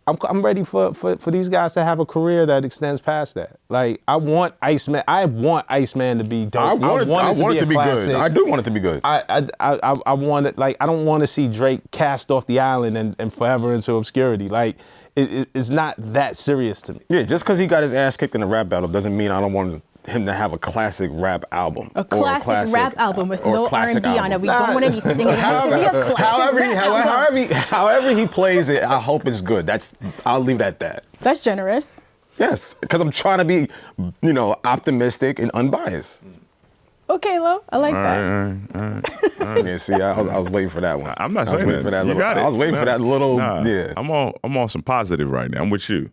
I'm ready for these guys to have a career that extends past that. Like, I want Iceman to be dope. I want it to be good. I do want it to be good. I want it, like, I don't want to see Drake cast off the island and forever into obscurity. Like, it's not that serious to me. Yeah, just because he got his ass kicked in a rap battle doesn't mean I don't want him to have a classic rap album. A classic rap album with no R&B on it. We don't want any singing. It has to be a classic rap album. However he plays it, I hope it's good. I'll leave it at that. That's generous. Yes, because I'm trying to be, optimistic and unbiased. Okay, Lo, I like that. All right. Yeah, see, I was waiting for that one. I'm not saying that. I was waiting for that little, yeah. I'm on some positive right now. I'm with you.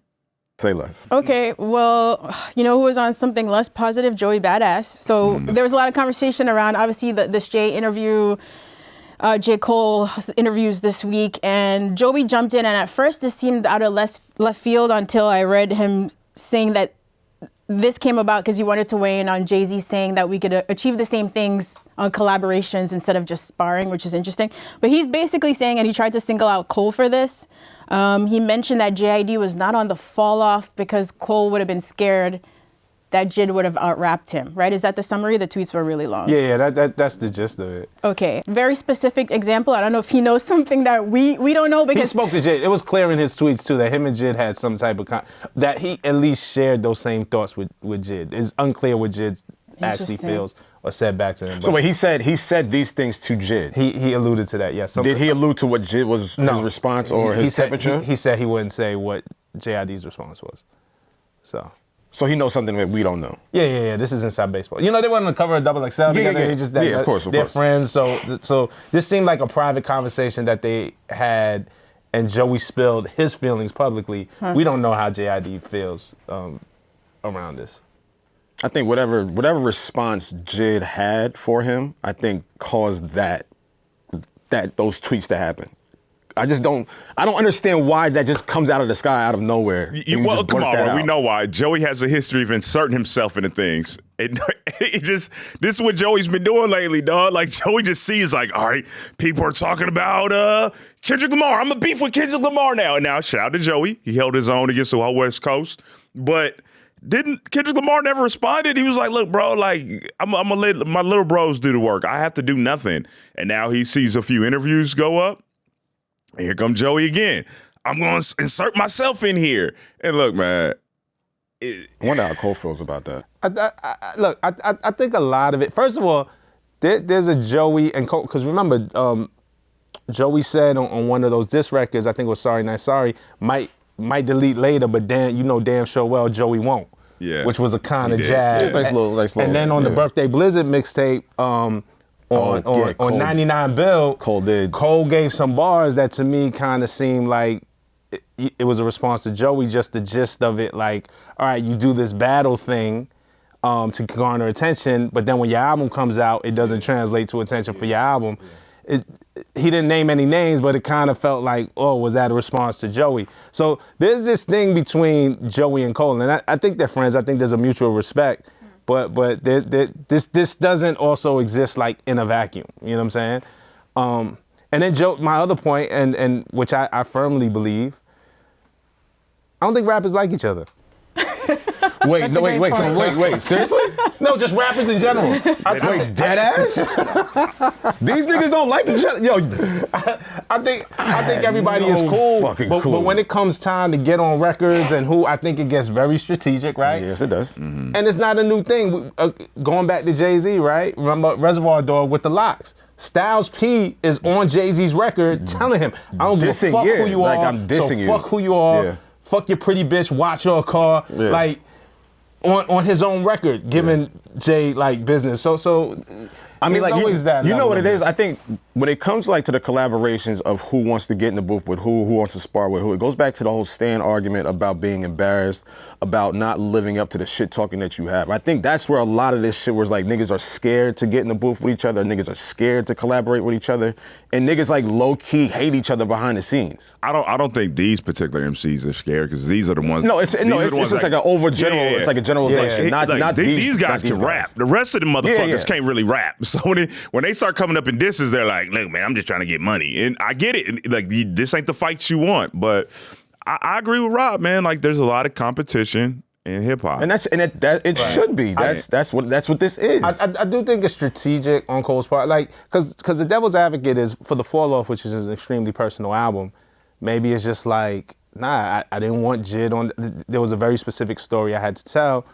Say less. Okay, well, you know who was on something less positive? Joey Badass. So there was a lot of conversation around, obviously, this Jay interview, J. Cole interviews this week, and Joey jumped in, and at first this seemed out of left field until I read him saying that this came about because he wanted to weigh in on Jay-Z saying that we could achieve the same things on collaborations instead of just sparring, which is interesting. But he's basically saying, and he tried to single out Cole for this, he mentioned that JID was not on the fall off because Cole would have been scared that Jid would have out-rapped him, right? Is that the summary? The tweets were really long. Yeah, that's the gist of it. Okay, very specific example. I don't know if he knows something that we don't know because... He spoke to Jid. It was clear in his tweets, too, that him and Jid had some type of... that he at least shared those same thoughts with Jid. It's unclear what Jid actually feels or said back to him. So wait, he said these things to Jid? He alluded to that, yes. Did he allude to what Jid was his response or his temperature? He said he wouldn't say what JID's response was. So he knows something that we don't know. Yeah. This is inside baseball. They went on the cover of Double XL together. Yeah, of course. They're friends. So this seemed like a private conversation that they had, and Joey spilled his feelings publicly. We don't know how JID feels around this. I think whatever response Jid had for him, I think caused those tweets to happen. I don't understand why that just comes out of the sky, out of nowhere. Well, come on, bro. We know why. Joey has a history of inserting himself into things. This is what Joey's been doing lately, dog. Like, Joey just sees, like, all right, people are talking about Kendrick Lamar. I'm a beef with Kendrick Lamar now. And now, shout out to Joey. He held his own against the whole West Coast. But didn't Kendrick Lamar never responded? He was like, look, bro, like, I'm gonna let my little bros do the work. I have to do nothing. And now he sees a few interviews go up. And here come Joey again. I'm going to insert myself in here. And look, man. I wonder how Cole feels about that. I think a lot of it, first of all, there's a Joey and Cole, because remember, Joey said on one of those diss records, I think it was Sorry Not Sorry, might delete later, but damn sure well Joey won't. Yeah. Which was a kind of jab. Nice little, and then on the Birthday Blizzard mixtape, on 99 Bill, Cole gave some bars that to me kind of seemed like it was a response to Joey, just the gist of it, like, all right, you do this battle thing to garner attention, but then when your album comes out, it doesn't translate to attention for your album. He didn't name any names, but it kind of felt like, oh, was that a response to Joey? So there's this thing between Joey and Cole, and I think they're friends. I think there's a mutual respect. But this doesn't also exist like in a vacuum. You know what I'm saying? And then my other point, and which I firmly believe, I don't think rappers like each other. Wait, seriously? No, just rappers in general. Wait, dead ass? These niggas don't like each other? Yo, I think everybody is cool, but when it comes time to get on records and I think it gets very strategic, right? Yes, it does. Mm-hmm. And it's not a new thing. Going back to Jay-Z, right? Remember Reservoir Dog with the locks. Styles P is on Jay-Z's record telling him, I don't give a fuck who you are. I'm dissing you. Fuck who you are. Yeah. Fuck your pretty bitch, watch your car. Yeah. Like, on his own record, giving Jay like business. So I mean, like, you know what it is? I think when it comes like to the collaborations of who wants to get in the booth with who wants to spar with who, it goes back to the whole Stan argument about being embarrassed, about not living up to the shit talking that you have. I think that's where a lot of this shit was like niggas are scared to get in the booth with each other, niggas are scared to collaborate with each other, and niggas like low-key hate each other behind the scenes. I don't think these particular MCs are scared because these are the ones. No, it's just like an overgeneral. It's like a generalization. Not these guys can rap. The rest of the motherfuckers can't really rap. So when they start coming up in disses, they're like, look, man, I'm just trying to get money. And I get it. Like, this ain't the fights you want. But I agree with Rob, man. Like, there's a lot of competition in hip hop. And it should be. That's what this is. I do think it's strategic on Cole's part. Like, because the Devil's Advocate is, for the Fall Off, which is an extremely personal album, maybe it's just like, nah, I didn't want JID on. There was a very specific story I had to tell,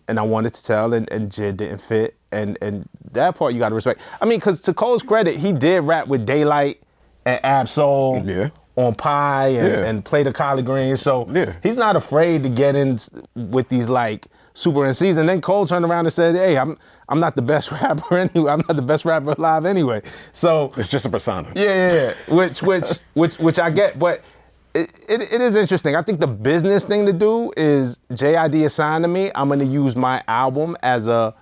and I wanted to tell, and JID didn't fit. And that part you got to respect. I mean, because to Cole's credit, he did rap with Daylight and Ab-Soul on Pie and play the collard greens. So he's not afraid to get in with these like super MCs. And then Cole turned around and said, hey, I'm not the best rapper anyway. I'm not the best rapper alive anyway. So it's just a persona. Yeah. Which I get, but it is interesting. I think the business thing to do is JID assigned to me. I'm gonna use my album as a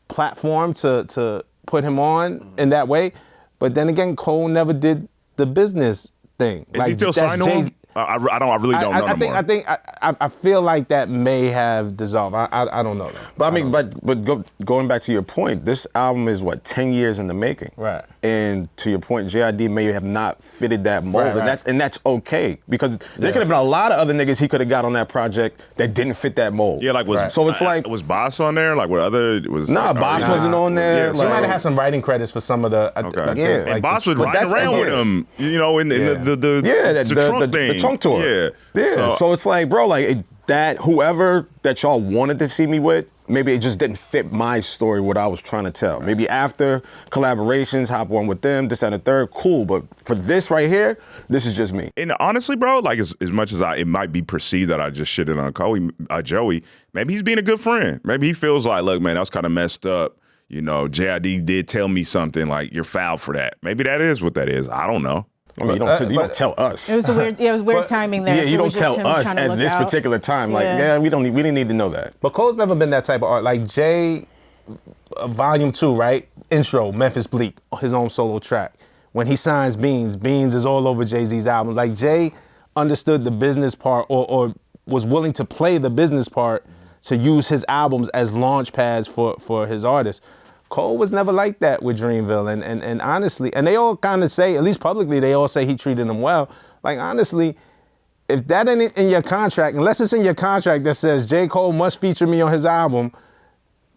platform to put him on in that way. But then again, Cole never did the business thing. Is he still signed to him? I really don't know anymore. I feel like that may have dissolved. I don't know that. But I mean, going back to your point, this album is 10 years in the making. Right. And to your point, JID may have not fitted that mold, and that's okay because there could have been a lot of other niggas he could have got on that project that didn't fit that mold. Yeah, like was Boss on there? Like what other was? Nah, Boss wasn't on there. Yeah, he might have had some writing credits for some of the. And Boss was riding around with him, you know, in the Trunk tour. Yeah. So it's like, bro, like that whoever that y'all wanted to see me with, maybe it just didn't fit my story, what I was trying to tell. Maybe after collaborations, hop on with them, this and the third, cool. But for this right here, this is just me. And honestly, bro, like as much as it might be perceived that I just shitted on Joey, maybe he's being a good friend. Maybe he feels like, look, man, that was kind of messed up. You know, JID did tell me something like you're foul for that. Maybe that is what that is. I don't know. I mean, you don't tell us. It was weird timing there. Yeah, you don't tell us at this particular time. Like, we didn't need to know that. But Cole's never been that type of art. Like Jay, Volume 2, right? Intro, Memphis Bleak, his own solo track. When he signs Beans is all over Jay-Z's album. Like Jay understood the business part or was willing to play the business part to use his albums as launch pads for his artists. Cole was never like that with Dreamville, and honestly, and they all kind of say, at least publicly, they all say he treated them well. Like honestly, if that ain't in your contract, unless it's in your contract that says J. Cole must feature me on his album,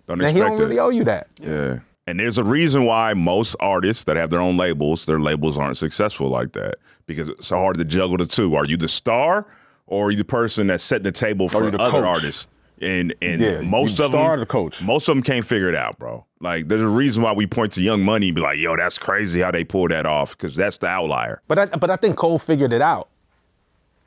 then he don't really owe you that. Yeah, and there's a reason why most artists that have their own labels, their labels aren't successful like that, because it's so hard to juggle the two. Are you the star, or are you the person that's setting the table for other artists? And most of them, the coach. Most of them can't figure it out, bro. Like, there's a reason why we point to Young Money and be like, yo, that's crazy how they pull that off, because that's the outlier. But I think Cole figured it out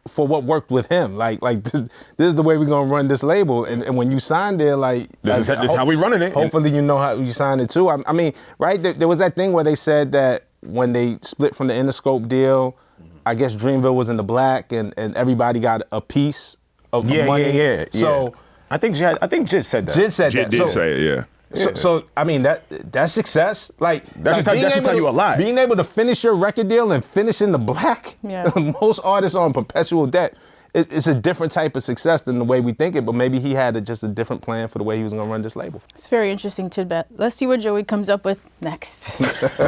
for what worked with him. Like this is the way we're gonna run this label. And when you signed there, like this is how we running it. Hopefully you know how you signed it too. I mean, right? There was that thing where they said that when they split from the Interscope deal, I guess Dreamville was in the black and everybody got a piece of money. Yeah. So. I think JID said that. JID did say it, yeah. So I mean that's success. Like that should tell you a lot. Being able to finish your record deal and finish in the black. Yeah. Most artists are on perpetual debt. It's a different type of success than the way we think it. But maybe he had just a different plan for the way he was going to run this label. It's very interesting tidbit. Let's see what Joey comes up with next.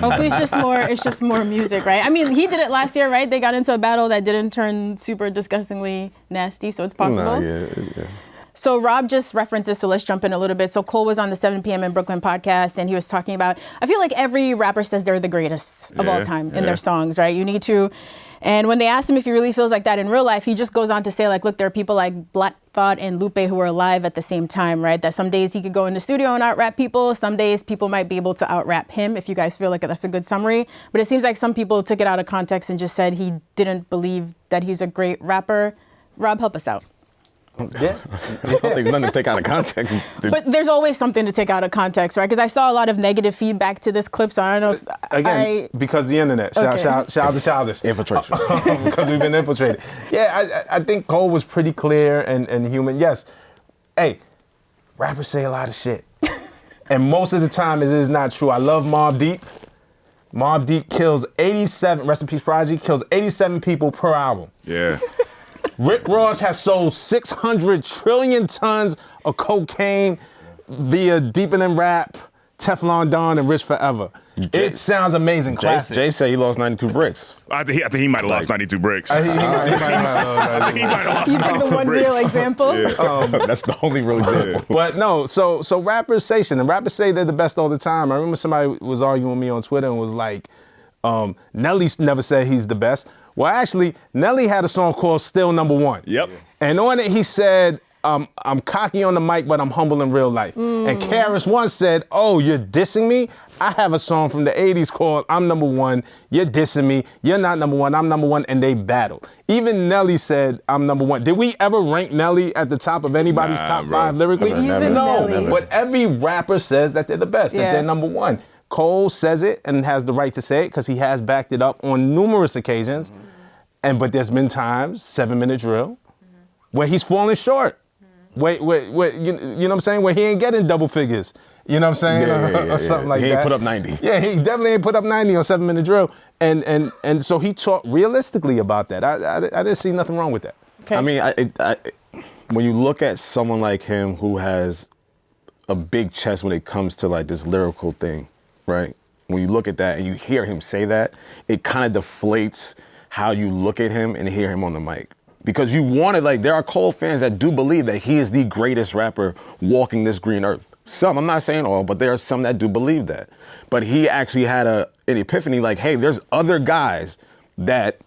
Hopefully it's just more music, right? I mean, he did it last year, right? They got into a battle that didn't turn super disgustingly nasty, so it's possible. Yeah. So Rob just referenced this, so let's jump in a little bit. So Cole was on the 7 p.m. in Brooklyn podcast, and he was talking about, I feel like every rapper says they're the greatest of all time in their songs, right? You need to. And when they asked him if he really feels like that in real life, he just goes on to say, like, look, there are people like Black Thought and Lupe who are alive at the same time, right? That some days he could go in the studio and out-rap people. Some days people might be able to out-rap him, if you guys feel like that's a good summary. But it seems like some people took it out of context and just said he didn't believe that he's a great rapper. Rob, help us out. Yeah. I don't think nothing to take out of context. But there's always something to take out of context, right? Because I saw a lot of negative feedback to this clip, so I don't know if Again, because the internet. Shout out to Childish. Infiltration. Because we've been infiltrated. Yeah, I think Cole was pretty clear and human. Yes. Hey, rappers say a lot of shit. And most of the time it is not true. I love Mobb Deep. Mobb Deep kills 87, rest in peace Prodigy, kills 87 people per album. Yeah. Rick Ross has sold 600 trillion tons of cocaine via Deeper Than Rap, Teflon Don, and Rich Forever. It sounds amazing. Classic. Jay said he lost 92 bricks. I think he might have lost 92 bricks. He might have you think the one real example? Yeah. That's the only real example. But no, so rappers say shit, and rappers say they're the best all the time. I remember somebody was arguing with me on Twitter and was like, Nelly never said he's the best. Well, actually, Nelly had a song called Still Number One. Yep. And on it, he said, I'm cocky on the mic, but I'm humble in real life. And Karis once said, oh, you're dissing me? I have a song from the 80s called I'm Number One, you're dissing me, you're not number one, I'm number one, and they battled. Even Nelly said, I'm number one. Did we ever rank Nelly at the top of anybody's top five lyrically? Never. No, but every rapper says that they're the best, that they're number one. Cole says it and has the right to say it because he has backed it up on numerous occasions. But there's been times, 7-minute drill, where he's falling short. Where you know what I'm saying? Where he ain't getting double figures. You know what I'm saying? Or something like that. He ain't put up 90. Yeah, he definitely ain't put up 90 on 7-minute drill. And so he talked realistically about that. I didn't see nothing wrong with that. Okay. I mean, when you look at someone like him who has a big chest when it comes to like this lyrical thing, right? When you look at that and you hear him say that, it kind of deflates how you look at him and hear him on the mic. Because you wanted, like, there are Cole fans that do believe that he is the greatest rapper walking this green earth. Some, I'm not saying all, but there are some that do believe that. But he actually had an epiphany like, hey, there's other guys that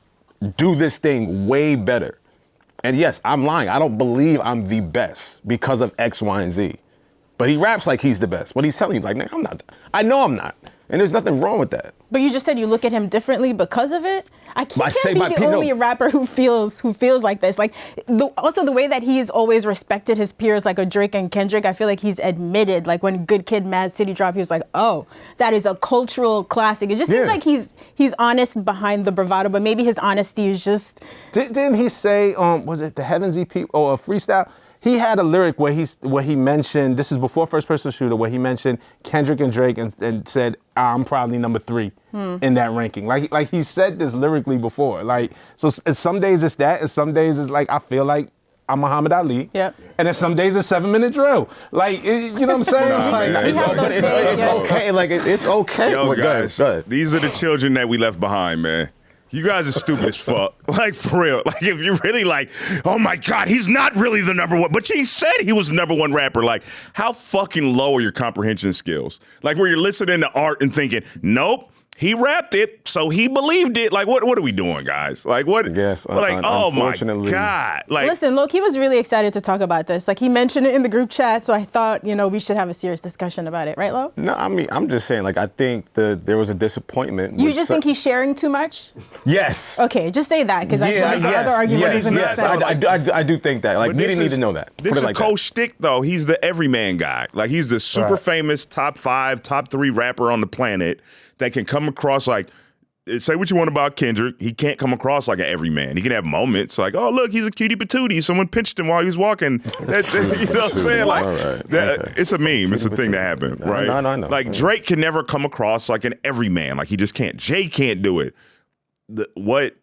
do this thing way better. And yes, I'm lying. I don't believe I'm the best because of X, Y, and Z. But he raps like he's the best. But he's telling you, like, man, I'm not. I know I'm not. And there's nothing wrong with that. But you just said you look at him differently because of it? I can't be the no. only rapper who feels like this. Like, also the way that he's always respected his peers, like a Drake and Kendrick, I feel like he's admitted, like when Good Kid, Mad City dropped, he was like, oh, that is a cultural classic. It just seems like he's honest behind the bravado, but maybe his honesty is just... Didn't he say, was it the Heavens EP or a freestyle? He had a lyric where he mentioned, this is before First Person Shooter, where he mentioned Kendrick and Drake and said, I'm probably number 3 in that ranking. Like he said this lyrically before. Like, so some days it's that, and some days it's like, I feel like I'm Muhammad Ali. Yep. And then some days it's 7-minute drill. Like, you know what I'm saying? It's okay. Like, it's okay. Yo, guys, these are the children that we left behind, man. You guys are stupid as fuck. Like, for real. Like, if you're really like, oh my God, he's not really the number one. But he said he was the number one rapper. Like, how fucking low are your comprehension skills? Like, where you're listening to art and thinking, nope, he rapped it, so he believed it. Like, what are we doing, guys? Like, what? Yes, like, oh my God. Like, listen, Lowkey was really excited to talk about this. Like, he mentioned it in the group chat, so I thought, we should have a serious discussion about it. Right, Lo? No, I mean, I'm just saying, like, I think there was a disappointment. You just think he's sharing too much? Yes. Okay, just say that, because I feel like the other argument doesn't make sense. I do think that. Like, we didn't need to know that. This is like Cole's shtick, though. He's the everyman guy. Like, he's the super famous top 5, top 3 rapper on the planet that can come across like, say what you want about Kendrick, he can't come across like an everyman. He can have moments like, oh, look, he's a cutie patootie. Someone pinched him while he was walking. You know what I'm saying? Like, it's a meme. It's a thing that happened, right? No. Like, Drake can never come across like an everyman. Like, he just can't. Jay can't do it. What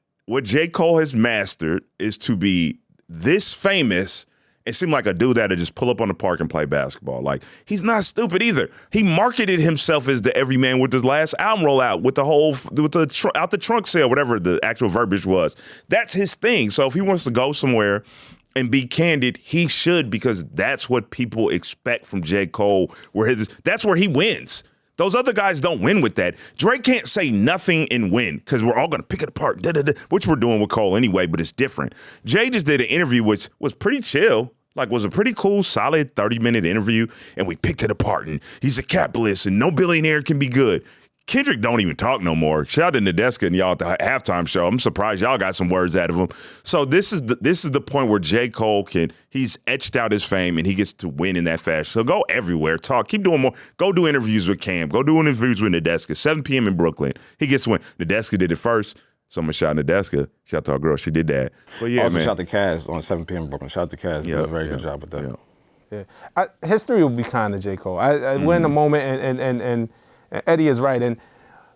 J. Cole has mastered is to be this famous. It seemed like a dude that'd just pull up on the park and play basketball. Like, he's not stupid either. He marketed himself as the everyman with his last album rollout, with the out the trunk sale, whatever the actual verbiage was. That's his thing. So if he wants to go somewhere and be candid, he should, because that's what people expect from J. Cole. That's where he wins. Those other guys don't win with that. Drake can't say nothing and win because we're all going to pick it apart, which we're doing with Cole anyway, but it's different. Jay just did an interview which was pretty chill. Like, was a pretty cool, solid 30-minute interview, and we picked it apart. And he's a capitalist, and no billionaire can be good. Kendrick don't even talk no more. Shout out to Nadeska and y'all at the halftime show. I'm surprised y'all got some words out of him. So this is the point where J. Cole he's etched out his fame and he gets to win in that fashion. So go everywhere, talk, keep doing more. Go do interviews with Cam. Go do interviews with Nadeska. 7 p.m. in Brooklyn. He gets to win. Nadeska did it first. Someone shout Nadeska. Shout out to our girl. She did that. But yeah, also, man. shout out to Kaz on 7 p.m. in Brooklyn. Shout out to Kaz. Did a very good job with that. Yeah. History will be kind to J. Cole. We're in the moment, and Eddie is right. And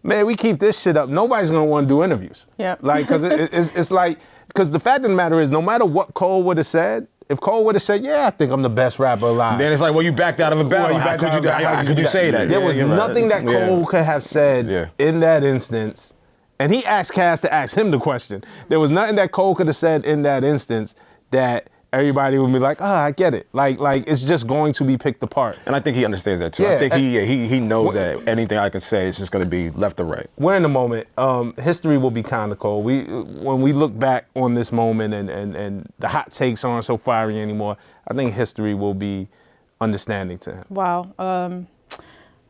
man, we keep this shit up. Nobody's gonna want to do interviews. Yeah. Like, cause it's like, cause the fact of the matter is, no matter what Cole would have said, if Cole would have said, yeah, I think I'm the best rapper alive. Then it's like, well, you backed out of a battle. How could you say that? There was nothing that Cole could have said in that instance. And he asked Kaz to ask him the question. There was nothing that Cole could have said in that instance that everybody would be like, I get it. Like it's just going to be picked apart. And I think he understands that too. I think he knows that anything I can say is just going to be left or right. We're in the moment. History will be kind of cold. When we look back on this moment and the hot takes aren't so fiery anymore, I think history will be understanding to him. Wow.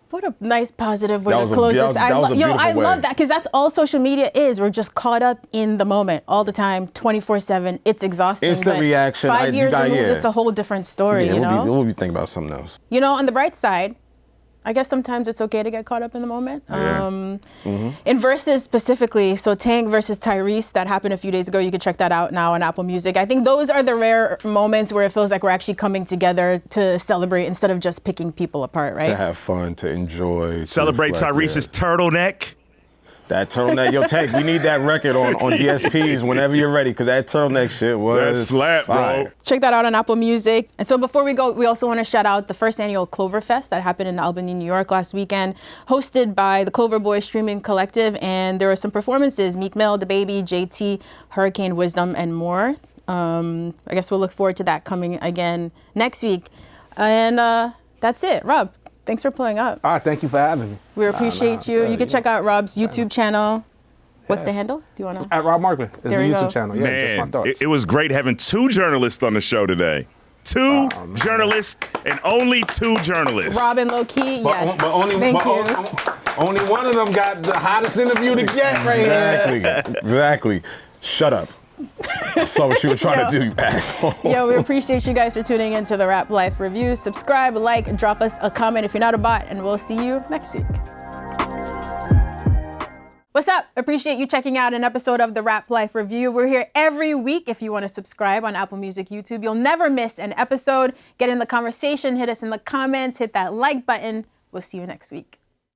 What a nice positive way to close this. I love that, because that's all social media is. We're just caught up in the moment all the time, 24/7. It's exhausting. Instant reaction. 5 years removed, it's a whole different story, you know? We'll be thinking about something else. You know, on the bright side, I guess sometimes it's okay to get caught up in the moment. In Versus specifically, so Tank versus Tyrese, that happened a few days ago. You can check that out now on Apple Music. I think those are the rare moments where it feels like we're actually coming together to celebrate instead of just picking people apart, right? To have fun, to enjoy. Celebrate Tyrese's turtleneck. That turtleneck, yo, Tank, we need that record on DSPs whenever you're ready, because that turtleneck shit was that slap, fire. Bro. Check that out on Apple Music. And so before we go, we also want to shout out the first annual Cloverfest that happened in Albany, New York last weekend, hosted by the Clover Boys Streaming Collective. And there were some performances, Meek Mill, DaBaby, JT, Hurricane Wisdom, and more. I guess we'll look forward to that coming again next week. And that's it. Rob, thanks for pulling up. Thank you for having me. We appreciate you. You can check out Rob's YouTube channel. What's the handle? Do you want to? At Rob Markman. It's the YouTube channel. Yeah, man, just my thoughts. It was great having 2 journalists on the show today. 2 journalists and only 2 journalists. Rob and Lowkey, yes. But only one of them got the hottest interview to get right here. Exactly. Shut up. I saw what you were trying to do, you asshole. Yo, we appreciate you guys for tuning into the Rap Life Review. Subscribe, like, drop us a comment if you're not a bot, and we'll see you next week. What's up? Appreciate you checking out an episode of the Rap Life Review. We're here every week. If you want to subscribe on Apple Music, YouTube, you'll never miss an episode. Get in the conversation, hit us in the comments, hit that like button. We'll see you next week.